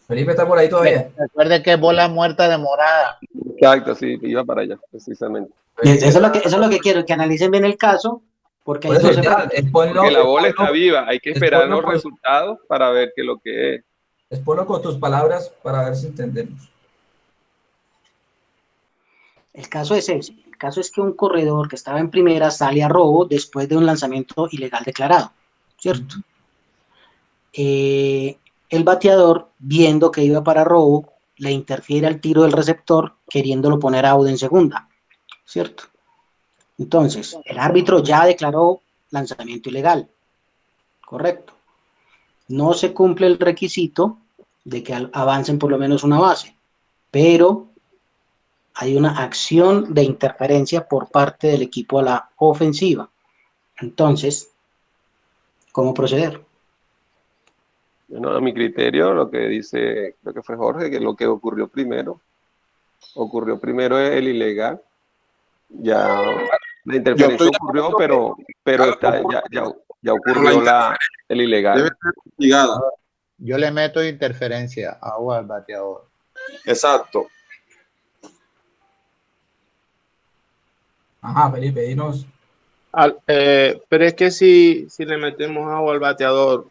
Felipe está por ahí todavía. Recuerde que es bola muerta de morada. Exacto, sí, iba para allá, precisamente. Eso es lo que quiero, que analicen bien el caso, porque Por hay eso, dos ya, Porque la bola está viva, hay que esperar exponlo los con- resultados para ver qué es lo que es. exponlo con tus palabras para ver si entendemos. El caso es ese. El caso es que un corredor que estaba en primera sale a robo después de un lanzamiento ilegal declarado, ¿cierto? El bateador, viendo que iba para robo, le interfiere al tiro del receptor, queriéndolo poner out en segunda, ¿cierto? Entonces, el árbitro ya declaró lanzamiento ilegal, correcto. No se cumple el requisito de que avancen por lo menos una base, pero hay una acción de interferencia por parte del equipo a la ofensiva. Entonces, ¿cómo proceder? Bueno, a mi criterio, lo que dice, creo que fue Jorge, que lo que ocurrió primero es el ilegal. Ya la interferencia ocurrió, pero está, ya ocurrió el ilegal. Debe ser castigada. Yo le meto interferencia, agua al bateador. Exacto. Ajá, Felipe, dinos. Pero es que si le metemos agua al bateador,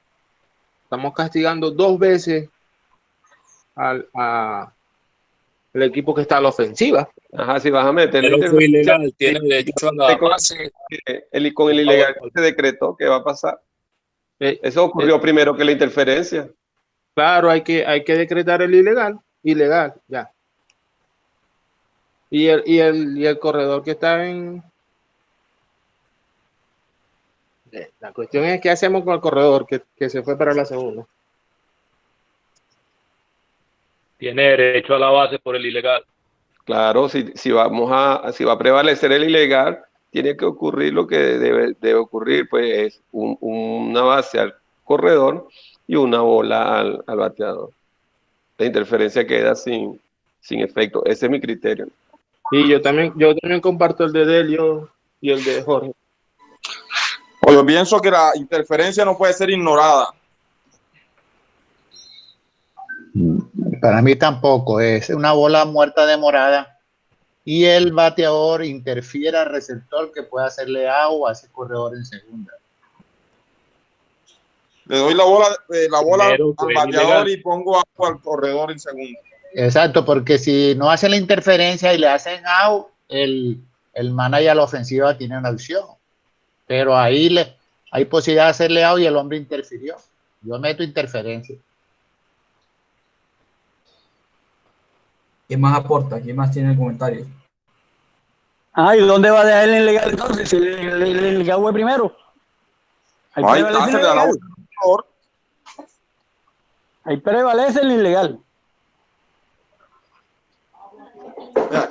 estamos castigando dos veces al equipo que está a la ofensiva. Ajá, si vas a meter Pero fue ilegal, tiene derecho a la base. con el ilegal se decretó, ¿qué va a pasar? Eso ocurrió primero que la interferencia. Claro, hay que decretar el ilegal, ya. Y el corredor que está en La cuestión es qué hacemos con el corredor que se fue para la segunda. Tiene derecho a la base por el ilegal. Claro, si va a prevalecer el ilegal, tiene que ocurrir lo que debe ocurrir, pues una base al corredor y una bola al bateador. La interferencia queda sin efecto. Ese es mi criterio. Y yo también comparto el de Delio y el de Jorge. O yo pienso que la interferencia no puede ser ignorada. Para mí tampoco, es una bola muerta demorada y el bateador interfiere al receptor que puede hacerle out a ese corredor en segunda. Le doy la bola Primero, al fue bateador ilegal. y pongo agua al corredor en segunda. Exacto, porque si no hacen la interferencia y le hacen out, el manager a la ofensiva tiene una opción. Pero ahí hay posibilidad de hacerle out y el hombre interfirió. Yo meto interferencia. ¿Quién más aporta? ¿Quién más tiene comentarios? ¿Y dónde va a dejar el ilegal entonces? Si el ilegal fue primero. Ahí está, se le da la bola al bateador. Ahí prevalece el ilegal.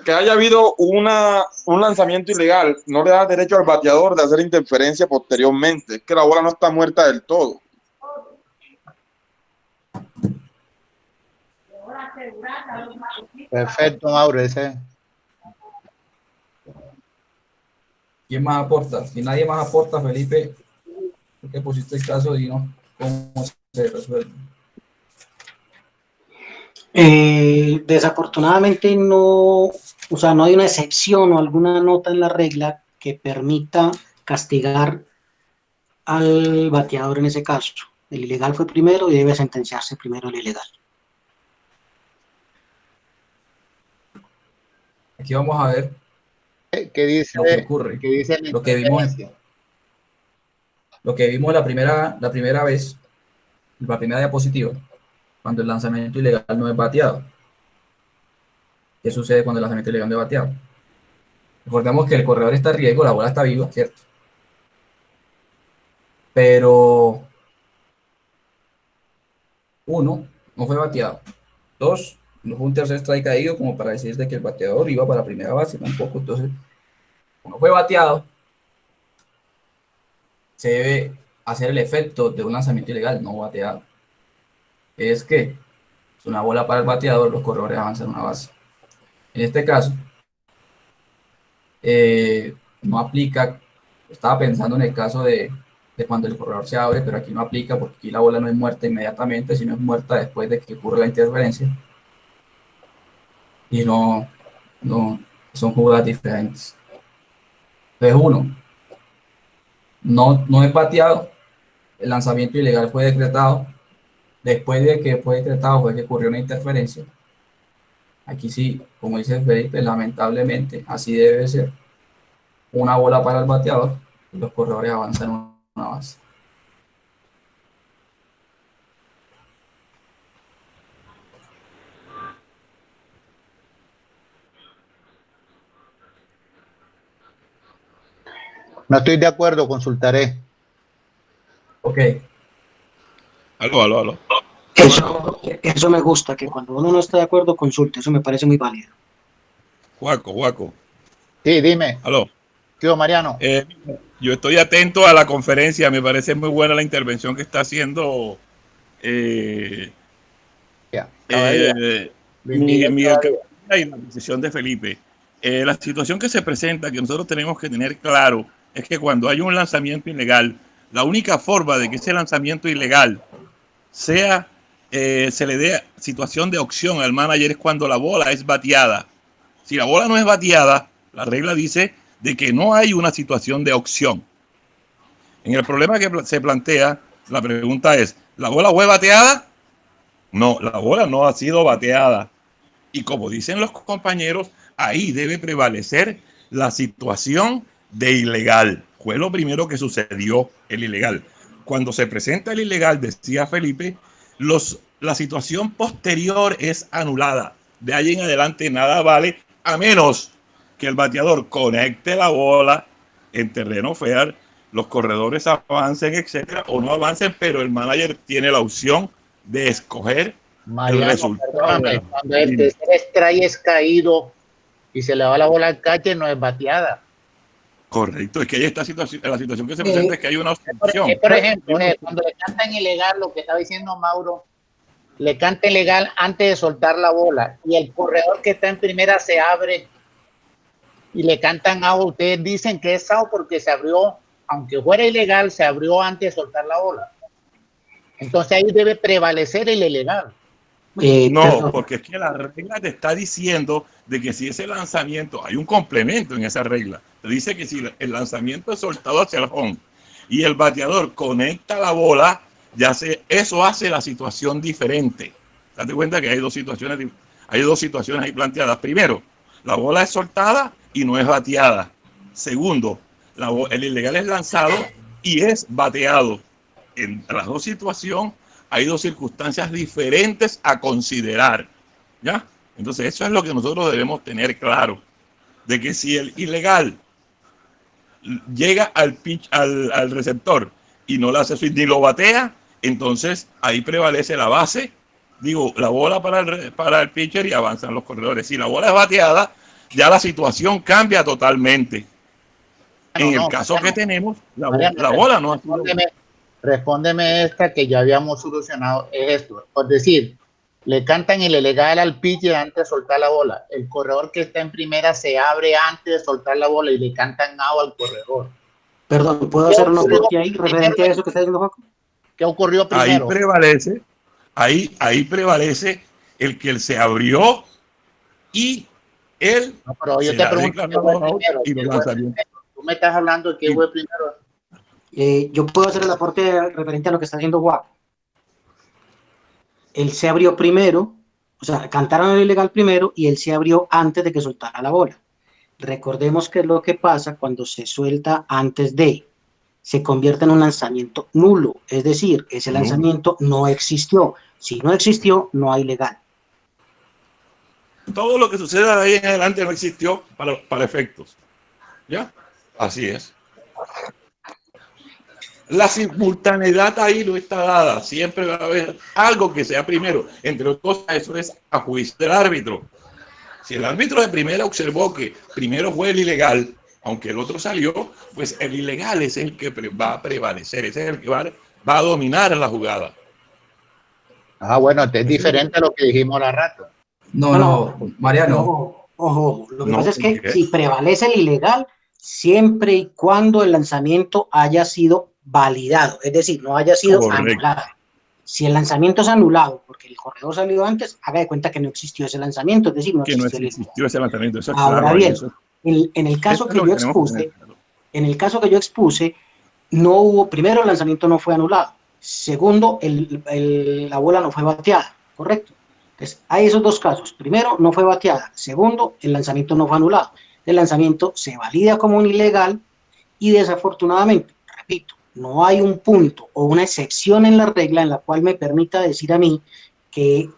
Que haya habido un lanzamiento ilegal no le da derecho al bateador de hacer interferencia posteriormente. Es que la bola no está muerta del todo. Perfecto, Mauro, ese. ¿Quién más aporta? Si nadie más aporta, Felipe, ¿por qué pusiste el caso y no? ¿Cómo se resuelve? Desafortunadamente no, o sea, no hay una excepción o alguna nota en la regla que permita castigar al bateador en ese caso. El ilegal fue primero y debe sentenciarse primero el ilegal. Aquí vamos a ver ¿Qué dice, lo que ocurre. ¿qué dice Lo que vimos la primera vez, la primera diapositiva, cuando el lanzamiento ilegal no es bateado. ¿Qué sucede cuando el lanzamiento ilegal no es bateado? Recordemos que el corredor está a riesgo, la bola está viva, ¿cierto? Pero 1, no fue bateado. 2, no fue un tercer strike caído como para decir de que el bateador iba para la primera base, tampoco. Entonces, como fue bateado, se debe hacer el efecto de un lanzamiento ilegal no bateado. Es que es una bola para el bateador, los corredores avanzan una base. En este caso, no aplica, estaba pensando en el caso de cuando el corredor se abre, pero aquí no aplica porque aquí la bola no es muerta inmediatamente, sino es muerta después de que ocurre la interferencia. Y no son jugadas diferentes. Entonces, 1, no es bateado, el lanzamiento ilegal fue decretado, después de que fue decretado fue que ocurrió una interferencia. Aquí sí, como dice Felipe, lamentablemente así debe ser. Una bola para el bateador y los corredores avanzan una base. No estoy de acuerdo, consultaré. Ok. Aló. Eso me gusta, que cuando uno no está de acuerdo, consulte. Eso me parece muy válido. Juaco. Sí, dime. Aló. Tío Mariano. Yo estoy atento a la conferencia. Me parece muy buena la intervención que está haciendo Miguel Cabrera y la decisión de Felipe. La situación que se presenta, que nosotros tenemos que tener claro, es que cuando hay un lanzamiento ilegal, la única forma de que ese lanzamiento ilegal se le dé situación de opción al manager es cuando la bola es bateada. Si la bola no es bateada, la regla dice de que no hay una situación de opción. En el problema que se plantea, la pregunta es, ¿la bola fue bateada? No, la bola no ha sido bateada. Y como dicen los compañeros, ahí debe prevalecer la situación de ilegal. Fue lo primero que sucedió, el ilegal. Cuando se presenta el ilegal, decía Felipe, la situación posterior es anulada. De ahí en adelante nada vale, a menos que el bateador conecte la bola en terreno fair, los corredores avancen, etcétera, o no avancen, pero el manager tiene la opción de escoger el resultado. Perdóname, cuando el tercer strike es caído y se le va la bola al catcher, no es bateada. Correcto, es que ahí está la situación que se presenta, es que hay una obstrucción. Por ejemplo, cuando le cantan ilegal, lo que estaba diciendo Mauro, le canta ilegal antes de soltar la bola y el corredor que está en primera se abre y le cantan out. Ustedes dicen que es out porque se abrió, aunque fuera ilegal, se abrió antes de soltar la bola. Entonces ahí debe prevalecer el ilegal. No, porque es que la regla te está diciendo de que si ese lanzamiento, hay un complemento en esa regla, te dice que si el lanzamiento es soltado hacia el home y el bateador conecta la bola, eso hace la situación diferente. Date cuenta que hay dos situaciones ahí planteadas. Primero, la bola es soltada y no es bateada. Segundo, el ilegal es lanzado y es bateado. En las dos situaciones hay dos circunstancias diferentes a considerar, ¿ya? Entonces eso es lo que nosotros debemos tener claro, de que si el ilegal llega al receptor y no le hace swing ni lo batea, entonces ahí prevalece la base, la bola para el pitcher y avanzan los corredores. Si la bola es bateada, ya la situación cambia totalmente. En el caso que tenemos, la bola no ha sido... Respóndeme esta que ya habíamos solucionado, es esto. Por decir, le cantan el ilegal al pitcher antes de soltar la bola. El corredor que está en primera se abre antes de soltar la bola y le cantan out al corredor. Perdón, ¿puedo hacer una pregunta ahí referente a eso que está diciendo Juaco? ¿Qué ocurrió primero? Ahí prevalece el que él se abrió y él pero yo te pregunto, ¿qué fue primero? Tú me estás hablando de qué fue primero. Yo puedo hacer el aporte referente a lo que está haciendo Juaco. Él se abrió primero, o sea, cantaron el ilegal primero y él se abrió antes de que soltara la bola. Recordemos que es lo que pasa cuando se suelta antes de, se convierte en un lanzamiento nulo, es decir, ese lanzamiento no existió. Si no existió, no hay legal. Todo lo que suceda de ahí en adelante no existió para efectos. ¿Ya? Así es. La simultaneidad ahí no está dada. Siempre va a haber algo que sea primero. Entre otras cosas, eso es a juicio del árbitro. Si el árbitro de primera observó que primero fue el ilegal, aunque el otro salió, pues el ilegal es el que va a prevalecer, ese es el que va a dominar la jugada. Bueno, es diferente a lo que dijimos la rato. No, Mariano. Ojo, lo que pasa es que si prevalece el ilegal, siempre y cuando el lanzamiento haya sido validado, es decir, no haya sido anulado. Si el lanzamiento es anulado porque el corredor salió antes, haga de cuenta que no existió ese lanzamiento, es decir, no existió ese lanzamiento. Eso es Ahora claro, bien, eso. En el caso que yo expuse, no hubo, primero el lanzamiento no fue anulado, segundo, la bola no fue bateada, ¿correcto? Entonces, hay esos dos casos. Primero, no fue bateada. Segundo, el lanzamiento no fue anulado. El lanzamiento se valida como un ilegal y desafortunadamente, repito, no hay un punto o una excepción en la regla en la cual me permita decir a mí que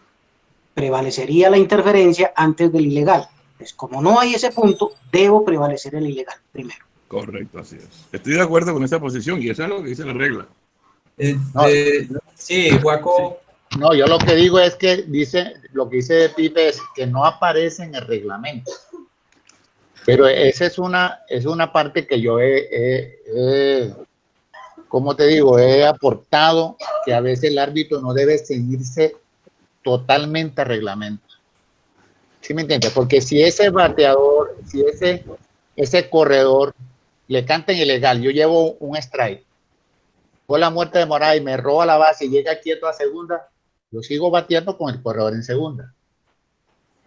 prevalecería la interferencia antes del ilegal. Pues como no hay ese punto, debo prevalecer el ilegal primero. Correcto, así es. Estoy de acuerdo con esa posición y eso es lo que dice la regla. Sí, Juaco. No, yo lo que digo es que lo que dice Pipe es que no aparece en el reglamento. Pero esa es una parte que yo como te digo, he aportado que a veces el árbitro no debe ceñirse totalmente al reglamento. ¿Sí me entiendes? Porque si ese bateador, si ese corredor le cantan ilegal, yo llevo un strike, con la muerte de Morada y me roba la base y llega quieto a segunda, yo sigo bateando con el corredor en segunda.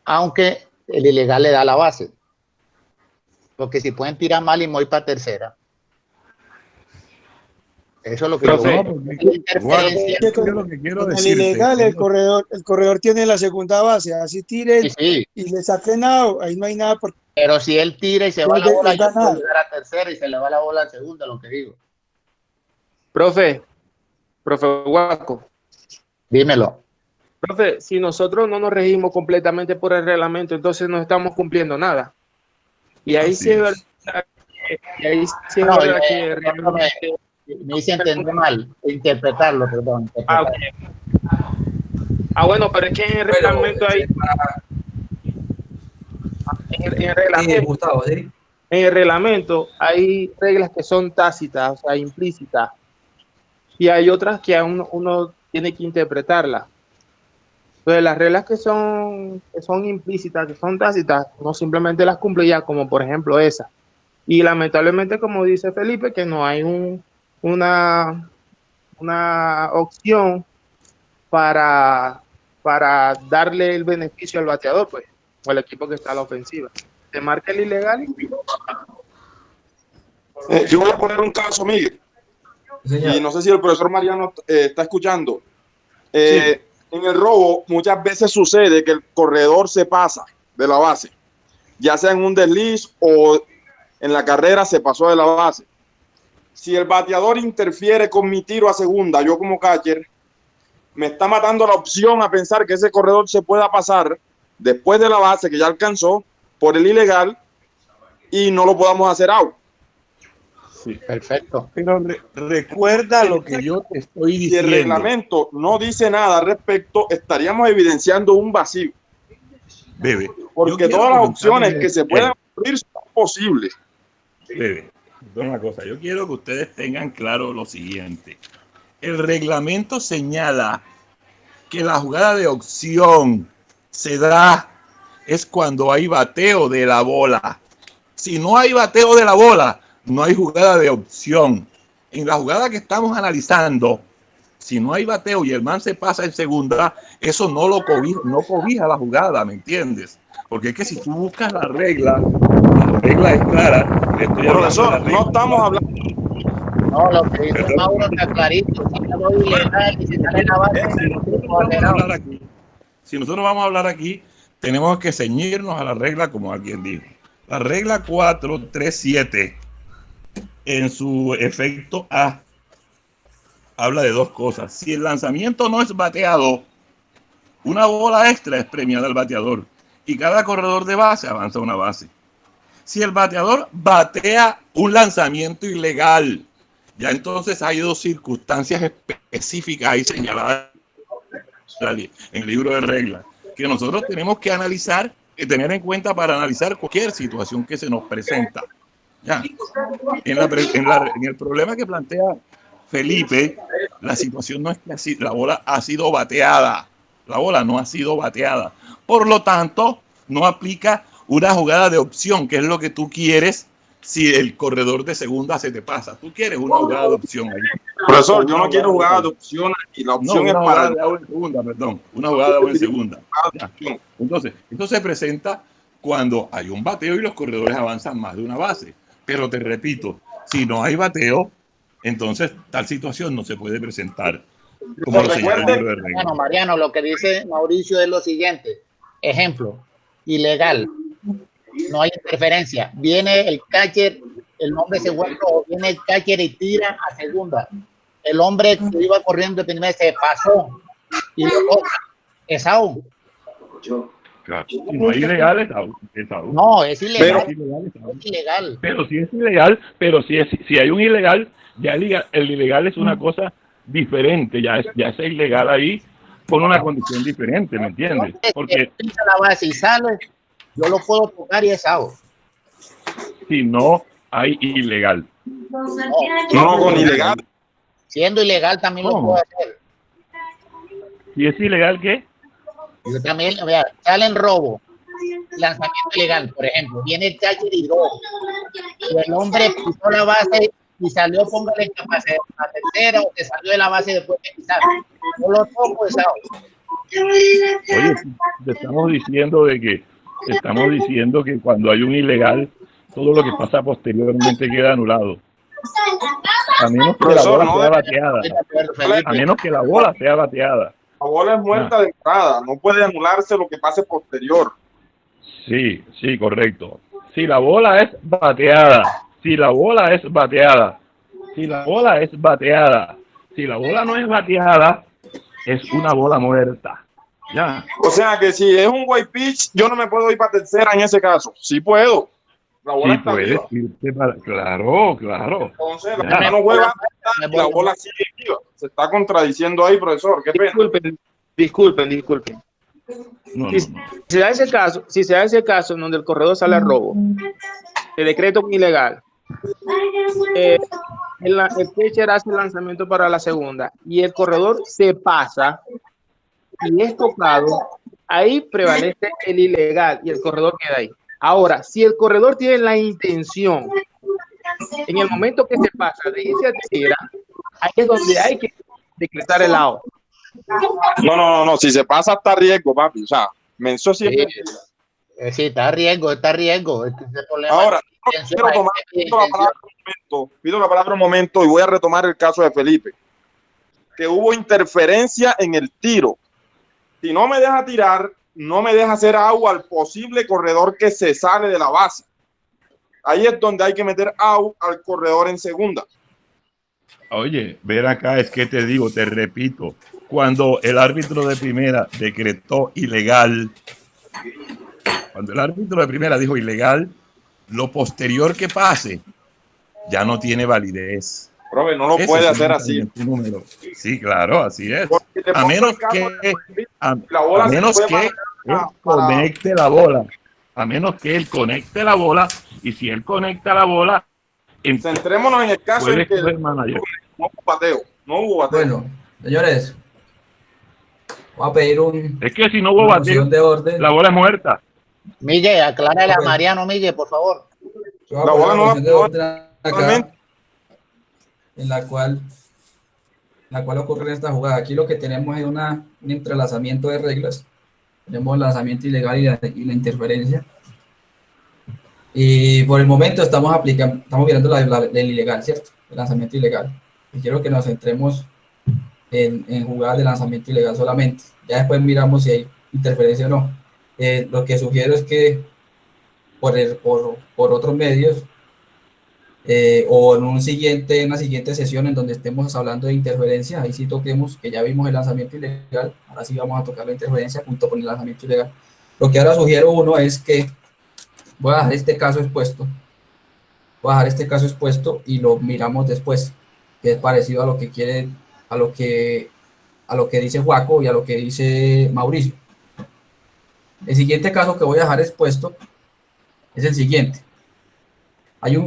Aunque el ilegal le da la base. Porque si pueden tirar mal y me voy para tercera. Eso es lo que yo con el ilegal, el corredor tiene la segunda base, así tire y le saquen out, ahí no hay nada. Pero si él tira y se va la bola, yo puedo llegar a tercera y se le va la bola a segunda, lo que digo. Profe Juaco. Dímelo. Profe, si nosotros no nos regimos completamente por el reglamento, entonces no estamos cumpliendo nada. Y ahí sí es verdad y ahí sí es No, verdad que realmente... me hice entender mal, interpretarlo, perdón. Ok. Bueno, pero es que en el reglamento hay... En el reglamento, Gustavo, ¿sí? en el reglamento hay reglas que son tácitas, o sea, implícitas, y hay otras que uno tiene que interpretarlas. Entonces, las reglas que son implícitas, que son tácitas, no simplemente las cumple ya, como por ejemplo esa. Y lamentablemente, como dice Felipe, que no hay una opción para darle el beneficio al bateador, pues, o al equipo que está a la ofensiva. Se marca el ilegal. Yo voy a poner un caso, Miguel. Señor. Y no sé si el profesor Mariano está escuchando. Sí. En el robo muchas veces sucede que el corredor se pasa de la base, ya sea en un desliz o en la carrera se pasó de la base. Si el bateador interfiere con mi tiro a segunda, yo como catcher, me está matando la opción a pensar que ese corredor se pueda pasar después de la base que ya alcanzó por el ilegal y no lo podamos hacer out. Sí. Perfecto. Pero recuerda lo que yo te estoy Si diciendo. el reglamento no dice nada al respecto, estaríamos evidenciando un vacío. Bebe. Porque todas las opciones que se puedan ocurrir son posibles. Bebe, una cosa, yo quiero que ustedes tengan claro lo siguiente. El reglamento señala que la jugada de opción se da es cuando hay bateo de la bola. Si no hay bateo de la bola, no hay jugada de opción. En la jugada que estamos analizando, si no hay bateo y el man se pasa en segunda, eso no cobija la jugada, ¿me entiendes? Porque es que si tú buscas la regla es clara. Profesor, no estamos hablando. No, lo que dice Mauro está clarito. Si nosotros vamos a hablar aquí, tenemos que ceñirnos a la regla como alguien dijo. La regla 437 en su efecto A habla de dos cosas. Si el lanzamiento no es bateado, una bola extra es premiada al bateador y cada corredor de base avanza una base. Si el bateador batea un lanzamiento ilegal, ya entonces hay dos circunstancias específicas ahí señaladas en el libro de reglas que nosotros tenemos que analizar y tener en cuenta para analizar cualquier situación que se nos presenta. Ya. En el problema que plantea Felipe, la situación no es que la bola ha sido bateada. La bola no ha sido bateada. Por lo tanto, no aplica una jugada de opción, que es lo que tú quieres si el corredor de segunda se te pasa. Tú quieres una jugada de opción ahí. Profesor, yo no quiero jugada de opción y la opción es para... Una jugada de segunda, perdón. Una jugada de en segunda. Ya. Entonces, esto se presenta cuando hay un bateo y los corredores avanzan más de una base. Pero te repito, si no hay bateo, entonces tal situación no se puede presentar. Como lo señala el libro de reglas. Mariano, lo que dice Mauricio es lo siguiente. Ejemplo, ilegal. No hay interferencia. Viene el catcher, el hombre se vuelve, o viene el catcher y tira a segunda. El hombre que iba corriendo de primera se pasó y lo toca. Es out. Claro. Si no hay ilegal, es out. No, es ilegal. Es ilegal. Pero si es ilegal, si hay un ilegal, ya el ilegal es una cosa diferente, ya es ilegal ahí con una condición diferente, ¿me entiendes? Porque pisa la base y sale, yo lo puedo tocar y es out. Si no hay ilegal. No, con ilegal. Siendo ilegal también lo puedo hacer. Si es ilegal, ¿qué? Yo también, vea, sale en robo, lanzamiento ilegal, por ejemplo, viene el catcher y robo, y el hombre pisó la base y salió, póngale capacidad a tercera, o que salió de la base después de pisar. No lo toco, es out. Oye, te estamos diciendo que cuando hay un ilegal, todo lo que pasa posteriormente queda anulado. A menos que la bola sea bateada. A menos que la bola sea bateada. La bola es muerta de entrada, no puede anularse lo que pase posterior. Sí, correcto. Si la bola es bateada, si la bola no es bateada, es una bola muerta. Ya. O sea que si es un white pitch, yo no me puedo ir para tercera en ese caso. Sí puedo. La bola Sí, está puedes viva. irte para... Claro, claro. Entonces, Ya. la pelota no juega y la bola sigue viva. Se está contradiciendo ahí, profesor. Qué pena. Disculpen. No, Si se da ese caso en donde el corredor sale a robo, se decreta un ilegal, el pitcher hace el lanzamiento para la segunda y el corredor se pasa y es tocado, ahí prevalece el ilegal y el corredor queda ahí. Ahora, si el corredor tiene la intención, en el momento que se pasa de irse a tercera, ahí es donde hay que decretar el out. No. Si se pasa, está a riesgo, papi. O sea, menso siempre. Sí, está a riesgo. Este es el problema. Ahora, pido la palabra un momento y voy a retomar el caso de Felipe. Que hubo interferencia en el tiro. Si no me deja tirar, no me deja hacer agua al posible corredor que se sale de la base. Ahí es donde hay que meter out al corredor en segunda. Oye, ver acá es que te digo, te repito, cuando el árbitro de primera decretó ilegal, cuando el árbitro de primera dijo ilegal, lo posterior que pase ya no tiene validez. Profe, no lo puede hacer así. Número. Sí, claro, así es. A menos que él conecte la bola. A menos que él conecte la bola. Y si él conecta la bola, centrémonos en el caso en que no hubo bateo. Bueno, señores, voy a pedir es que si no hubo bateo, de orden. La bola es muerta. Miguel, aclárale a Mariano, Miguel, por favor. La bola no de orden acá, en la cual ocurre esta jugada. Aquí lo que tenemos es un entrelazamiento de reglas. Tenemos el lanzamiento ilegal y la interferencia. Y por el momento estamos mirando el ilegal, ¿cierto? El lanzamiento ilegal. Y quiero que nos centremos en jugadas de lanzamiento ilegal solamente. Ya después miramos si hay interferencia o no. Lo que sugiero es que por otros medios o en una siguiente sesión en donde estemos hablando de interferencia, ahí sí toquemos, que ya vimos el lanzamiento ilegal, ahora sí vamos a tocar la interferencia junto con el lanzamiento ilegal. Lo que ahora sugiero uno es que voy a dejar este caso expuesto y lo miramos después, que es parecido a lo que quiere, a lo que dice Juaco y a lo que dice Mauricio. El siguiente caso que voy a dejar expuesto es el siguiente.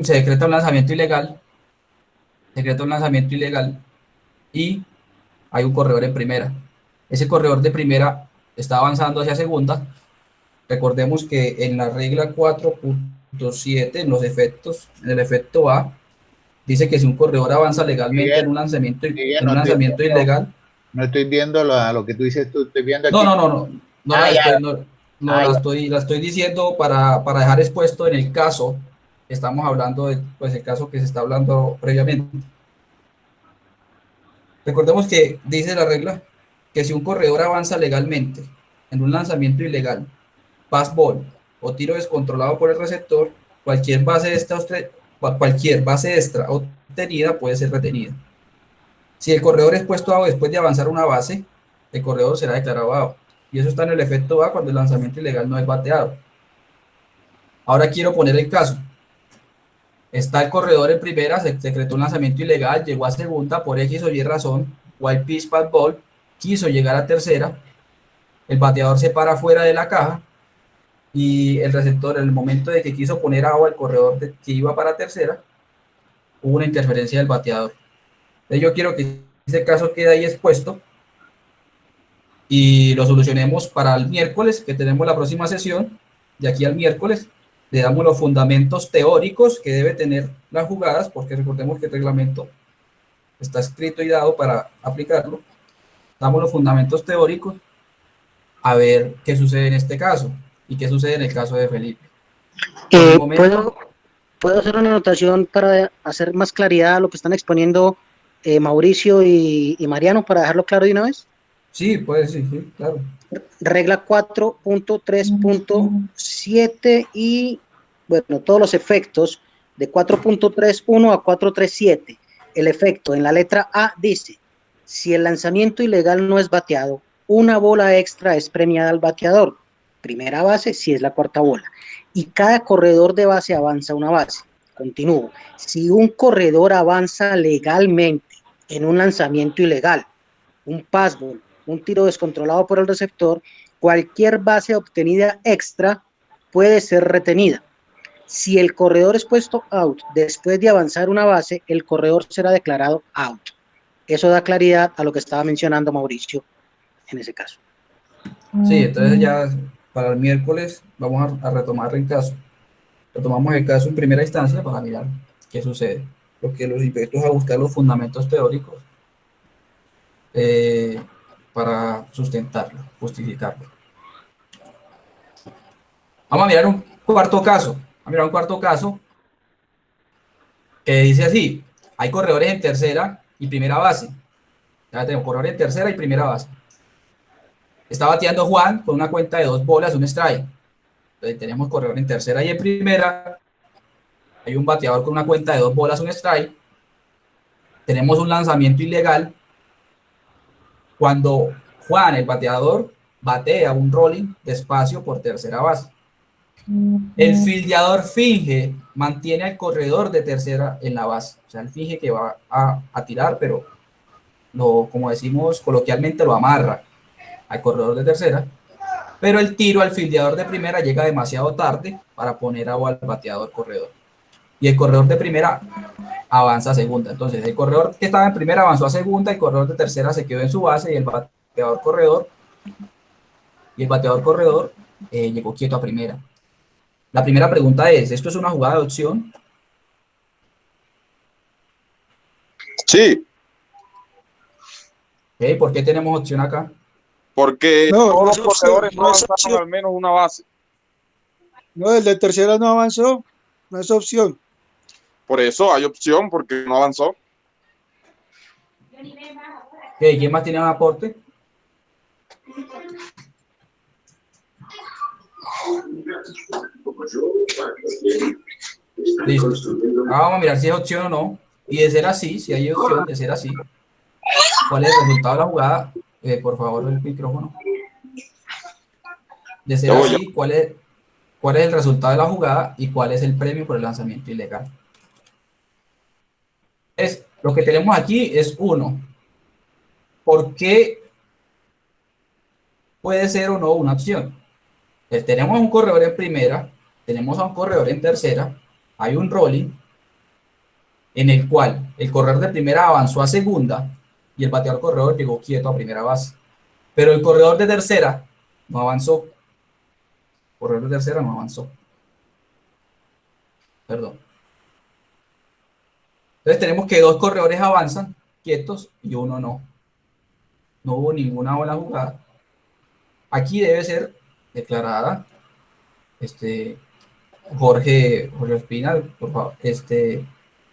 Se decreta un lanzamiento ilegal, y hay un corredor en primera. Ese corredor de primera está avanzando hacia segunda. Recordemos que en la regla 4.7, en el efecto A, dice que si un corredor avanza legalmente en un lanzamiento ilegal. No estoy viendo lo que tú dices, estoy viendo aquí. La estoy diciendo para dejar expuesto en el caso. Estamos hablando de el caso que se está hablando previamente. Recordemos que dice la regla que si un corredor avanza legalmente en un lanzamiento ilegal, pass ball o tiro descontrolado por el receptor, cualquier base extra obtenida puede ser retenida. Si el corredor es puesto out después de avanzar una base, el corredor será declarado out. Y eso está en el efecto A cuando el lanzamiento ilegal no es bateado. Ahora quiero poner el caso. Está el corredor en primera, se decretó un lanzamiento ilegal, llegó a segunda por X o Y razón, wild pitch, pass ball, quiso llegar a tercera, el bateador se para fuera de la caja y el receptor, en el momento de que quiso poner agua al corredor que iba para tercera, hubo una interferencia del bateador. Entonces yo quiero que ese caso quede ahí expuesto y lo solucionemos para el miércoles, que tenemos la próxima sesión. De aquí al miércoles le damos los fundamentos teóricos que debe tener las jugadas, porque recordemos que el reglamento está escrito y dado para aplicarlo. Damos los fundamentos teóricos a ver qué sucede en este caso y qué sucede en el caso de Felipe. ¿Puedo hacer una anotación para hacer más claridad a lo que están exponiendo Mauricio y Mariano, para dejarlo claro de una vez? Sí, puede, sí, claro. Regla 4.3.7 y, bueno, todos los efectos de 4.3.1 a 4.3.7. El efecto en la letra A dice: si el lanzamiento ilegal no es bateado, una bola extra es premiada al bateador. primera base si es la cuarta bola. Y cada corredor de base avanza una base. Continúo. Si un corredor avanza legalmente en un lanzamiento ilegal, un passball, un tiro descontrolado por el receptor, cualquier base obtenida extra puede ser retenida. Si el corredor es puesto out después de avanzar una base, el corredor será declarado out. Eso da claridad a lo que estaba mencionando Mauricio en ese caso. Sí, entonces ya para el miércoles vamos a retomar el caso. Retomamos el caso en primera instancia para mirar qué sucede. Porque los invito a buscar los fundamentos teóricos para sustentarlo, justificarlo. Vamos a mirar un cuarto caso. Vamos a mirar un cuarto caso que dice así: hay corredores en tercera y primera base. Ya tenemos corredores en tercera y primera base. Está bateando Juan con una cuenta de 2 bolas, un strike. Entonces tenemos corredor en tercera y en primera. Hay un bateador con una cuenta de 2 bolas, un strike. Tenemos un lanzamiento ilegal. Cuando Juan, el bateador, batea un rolling despacio por tercera base. El fildeador finge, mantiene al corredor de tercera en la base. O sea, él finge que va a tirar, pero como decimos coloquialmente, lo amarra al corredor de tercera. Pero el tiro al fildeador de primera llega demasiado tarde para poner agua al bateador corredor. Y el corredor de primera avanza a segunda. Entonces, el corredor que estaba en primera avanzó a segunda, el corredor de tercera se quedó en su base y el bateador corredor llegó quieto a primera. La primera pregunta es: ¿esto es una jugada de opción? Sí. Okay, ¿por qué tenemos opción acá? Porque No, todos no los es corredores no opción, no es avanzaron opción. al menos una base. No, el de tercera no avanzó, no es opción. Por eso hay opción, porque no avanzó. Okay, ¿quién más tiene un aporte? Listo. Ahora vamos a mirar si es opción o no. Y de ser así, si hay opción de ser así, ¿cuál es el resultado de la jugada? Por favor, el micrófono. De ser así, ¿cuál es el resultado de la jugada y cuál es el premio por el lanzamiento ilegal? Lo que tenemos aquí es 1. ¿Por qué puede ser o no una opción? Pues tenemos un corredor en primera, tenemos a un corredor en tercera, hay un rolling en el cual el corredor de primera avanzó a segunda y el bateador corredor llegó quieto a primera base. Pero el corredor de tercera no avanzó. El corredor de tercera no avanzó. Perdón. Entonces tenemos que 2 corredores avanzan quietos y 1 no. No hubo ninguna buena jugada. Aquí debe ser declarada Jorge Espina, por favor,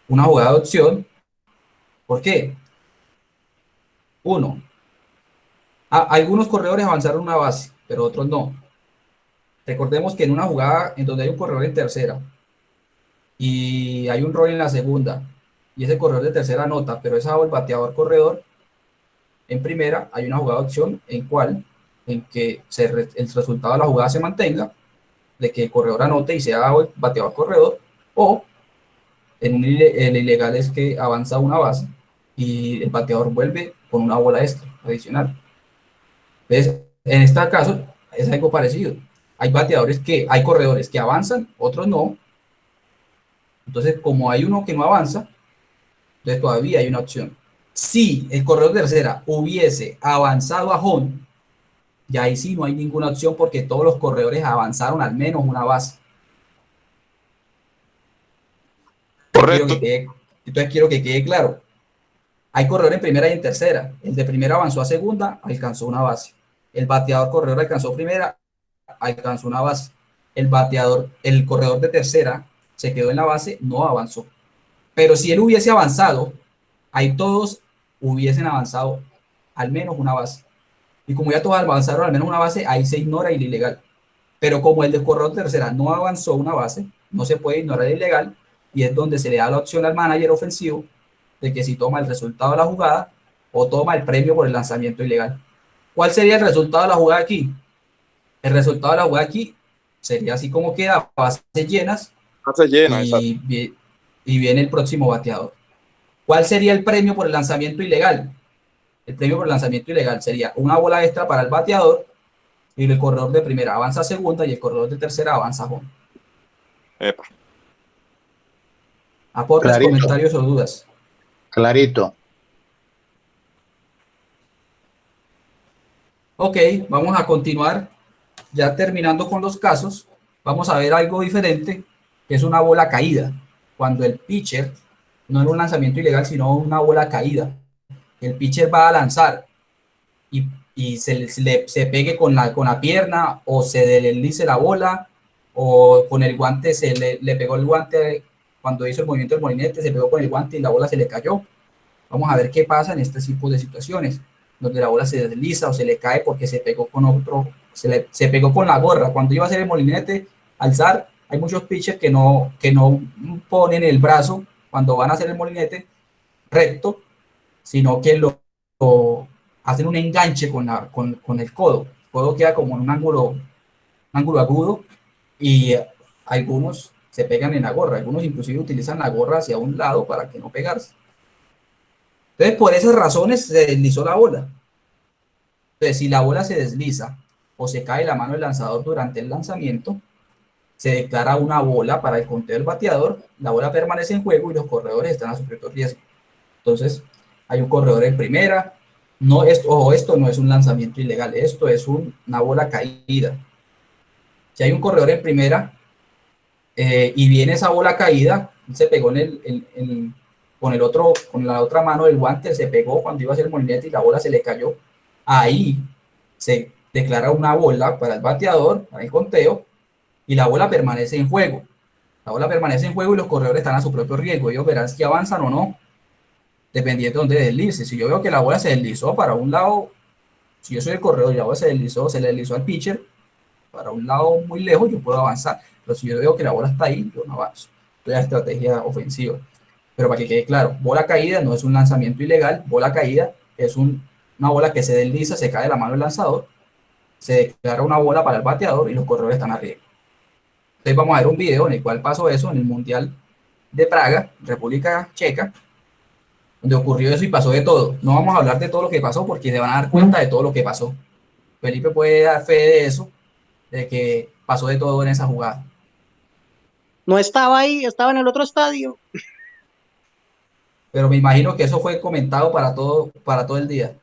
una jugada de opción. ¿Por qué? 1. Algunos corredores avanzaron una base, pero otros no. Recordemos que en una jugada en donde hay un corredor en tercera y hay un rol en la segunda y ese corredor de tercera anota, pero es el bateador corredor en primera, hay una jugada de opción en que el resultado de la jugada se mantenga, de que el corredor anote y sea el bateador corredor, o el ilegal es que avanza una base y el bateador vuelve con una bola extra adicional. Entonces, en este caso es algo parecido. Hay corredores que avanzan, otros no. Entonces, como hay uno que no avanza, entonces todavía hay una opción. Si el corredor de tercera hubiese avanzado a home, ya ahí sí no hay ninguna opción porque todos los corredores avanzaron al menos una base. Correcto. Entonces quiero que quede claro. Hay corredor en primera y en tercera. El de primera avanzó a segunda, alcanzó una base. El bateador corredor alcanzó primera, alcanzó una base. El corredor de tercera se quedó en la base, no avanzó. Pero si él hubiese avanzado, ahí todos hubiesen avanzado al menos una base. Y como ya todos avanzaron al menos una base, ahí se ignora el ilegal. Pero como el de corredor de tercera no avanzó una base, no se puede ignorar el ilegal, y es donde se le da la opción al manager ofensivo de que si toma el resultado de la jugada o toma el premio por el lanzamiento ilegal. ¿Cuál sería el resultado de la jugada aquí? El resultado de la jugada aquí sería así como queda, bases llenas Hace llena, exacto. y viene el próximo bateador. ¿Cuál sería el premio por el lanzamiento ilegal? El premio por el lanzamiento ilegal sería una bola extra para el bateador y el corredor de primera avanza a segunda y el corredor de tercera avanza a home. Epa. ¿Aportes, Clarito. comentarios o dudas? Clarito. Ok, vamos a continuar. Ya terminando con los casos, vamos a ver algo diferente, que es una bola caída. Cuando el pitcher, no era un lanzamiento ilegal, sino una bola caída. El pitcher va a lanzar y se pegue con la pierna o se deslice la bola o con el guante le pegó el guante cuando hizo el movimiento del molinete, se pegó con el guante y la bola se le cayó. Vamos a ver qué pasa en este tipo de situaciones, donde la bola se desliza o se le cae porque se pegó con otro, se pegó con la gorra. Cuando iba a hacer el molinete, alzar, hay muchos pitchers que no ponen el brazo cuando van a hacer el molinete recto, sino que lo hacen un enganche con el codo. El codo queda como en un ángulo agudo y algunos se pegan en la gorra, algunos inclusive utilizan la gorra hacia un lado para que no pegarse. Entonces, por esas razones se deslizó la bola. Entonces, si la bola se desliza o se cae la mano del lanzador durante el lanzamiento, se declara una bola para el conteo del bateador, la bola permanece en juego y los corredores están a su propio riesgo. Entonces, hay un corredor en primera. No, esto no es un lanzamiento ilegal, esto es una bola caída. Si hay un corredor en primera y viene esa bola caída, se pegó con la otra mano del guante, se pegó cuando iba a hacer el molinete y la bola se le cayó. Ahí se declara una bola para el bateador, para el conteo, y la bola permanece en juego. La bola permanece en juego y los corredores están a su propio riesgo. Ellos verán si avanzan o no, dependiendo de dónde deslice. Si yo veo que la bola se deslizó para un lado, si yo soy el corredor y la bola se le deslizó al pitcher para un lado muy lejos, yo puedo avanzar. Pero si yo veo que la bola está ahí, yo no avanzo. Esto es estrategia ofensiva. Pero para que quede claro, bola caída no es un lanzamiento ilegal. Bola caída es una bola que se desliza, se cae de la mano del lanzador, se declara una bola para el bateador y los corredores están arriba. Entonces vamos a ver un video en el cual pasó eso en el Mundial de Praga, República Checa, donde ocurrió eso y pasó de todo. No vamos a hablar de todo lo que pasó porque se van a dar cuenta de todo lo que pasó. Felipe puede dar fe de eso, de que pasó de todo en esa jugada. No estaba ahí, estaba en el otro estadio. Pero me imagino que eso fue comentado para todo el día.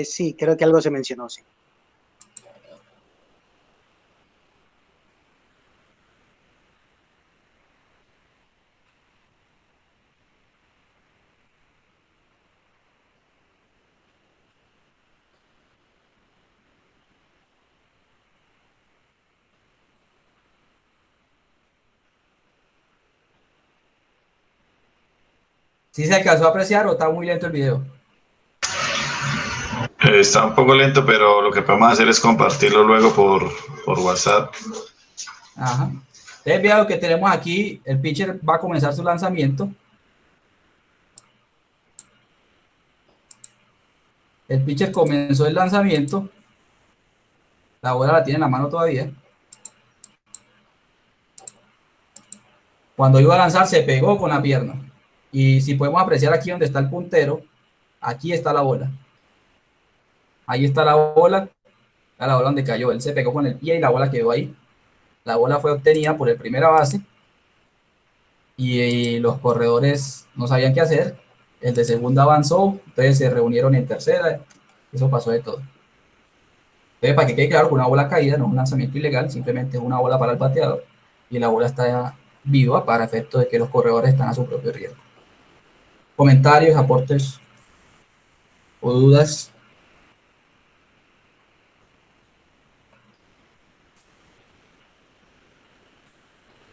Sí, creo que algo se mencionó, sí. ¿Sí se alcanzó a apreciar o está muy lento el video? Está un poco lento, pero lo que podemos hacer es compartirlo luego por WhatsApp. Ajá. Entonces, vean lo que tenemos aquí. El pitcher va a comenzar su lanzamiento. El pitcher comenzó el lanzamiento. La bola la tiene en la mano todavía. Cuando iba a lanzar, se pegó con la pierna. Y si podemos apreciar aquí donde está el puntero, aquí está la bola. Ahí está la bola donde cayó. Él se pegó con el pie y la bola quedó ahí. La bola fue obtenida por el primera base y los corredores no sabían qué hacer. El de segunda avanzó, entonces se reunieron en tercera. Eso pasó de todo. Entonces, para que quede claro que una bola caída no es un lanzamiento ilegal, simplemente es una bola para el bateador y la bola está viva para efecto de que los corredores están a su propio riesgo. Comentarios, aportes o dudas.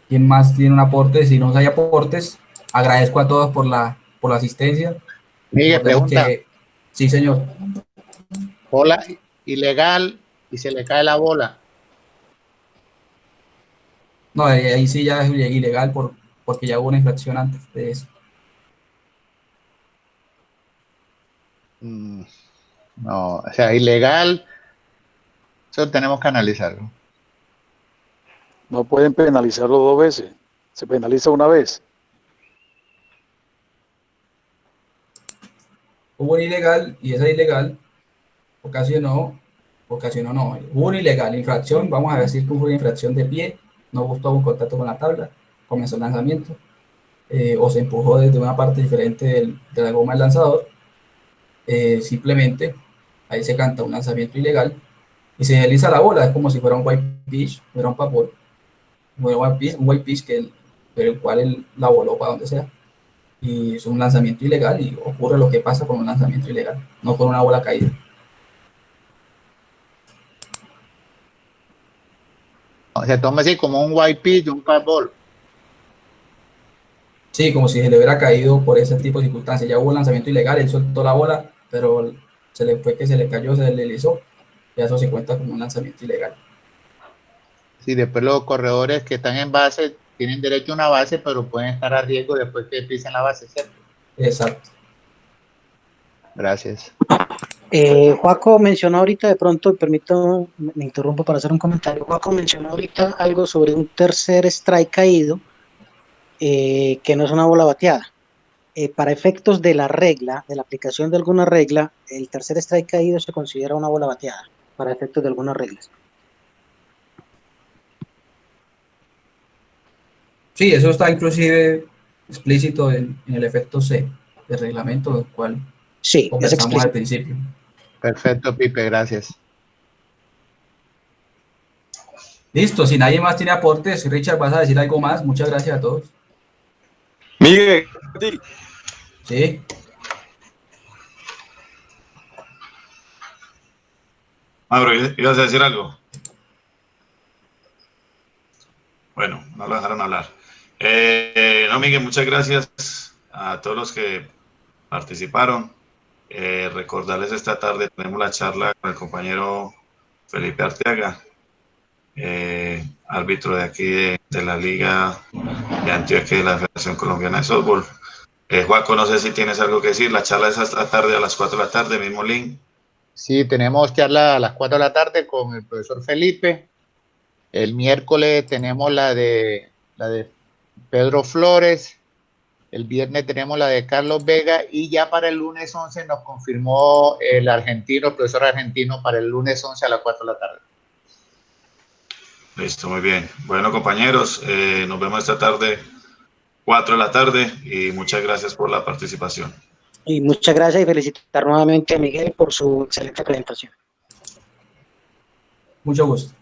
¿Quién más tiene un aporte? Si no hay aportes, agradezco a todos por la asistencia. Miguel, pregunta. Sí, señor. Bola ilegal y se le cae la bola. No, ahí sí ya es ilegal porque ya hubo una infracción antes de eso. No, o sea, ilegal Eso tenemos que analizarlo. No pueden penalizarlo 2 veces. Se penaliza una vez. Hubo un ilegal y esa ilegal ocasionó no, hubo una ilegal infracción, vamos a decir que hubo una infracción de pie, no gustó un contacto con la tabla, comenzó el lanzamiento, o se empujó desde una parte diferente de la goma del lanzador, simplemente ahí se canta un lanzamiento ilegal y se desliza la bola, es como si fuera un white pitch, no era un pop ball, un white pitch el cual la voló para donde sea, y es un lanzamiento ilegal y ocurre lo que pasa con un lanzamiento ilegal, no con una bola caída. Se toma así como un white pitch, un fat ball. Sí, como si se le hubiera caído por ese tipo de circunstancias. Ya hubo un lanzamiento ilegal, él soltó la bola, pero se le cayó, se le deslizó. Ya eso se cuenta como un lanzamiento ilegal. Sí, después los corredores que están en base tienen derecho a una base, pero pueden estar a riesgo después que pisen la base, ¿cierto? Exacto. Gracias. Joaco mencionó ahorita, de pronto, me interrumpo para hacer un comentario. Joaco mencionó ahorita algo sobre un tercer strike caído, que no es una bola bateada. Para efectos de la regla, de la aplicación de alguna regla, el tercer strike caído se considera una bola bateada, para efectos de algunas reglas. Sí, eso está inclusive explícito en el efecto C del reglamento, del cual sí, conversamos al principio. Perfecto, Pipe, gracias. Listo, si nadie más tiene aportes, Richard, ¿vas a decir algo más? Muchas gracias a todos. Miguel, sí. Bro, ¿ibas a decir algo? Bueno, no lo dejaron hablar. No, Miguel, muchas gracias a todos los que participaron. Recordarles esta tarde tenemos la charla con el compañero Felipe Arteaga, árbitro de aquí de la Liga de Antioquia de la Federación Colombiana de Softball. Juaco, no sé si tienes algo que decir. La charla es esta tarde a las 4 de la tarde, mismo link. Sí, tenemos charla a las 4 de la tarde con el profesor Felipe. El miércoles tenemos la de Pedro Flores. El viernes tenemos la de Carlos Vega y ya para el lunes 11 nos confirmó el profesor argentino, para el lunes 11 a las 4 de la tarde. Listo, muy bien. Bueno, compañeros, nos vemos esta tarde, 4 de la tarde, y muchas gracias por la participación. Y muchas gracias y felicitar nuevamente a Miguel por su excelente presentación. Mucho gusto.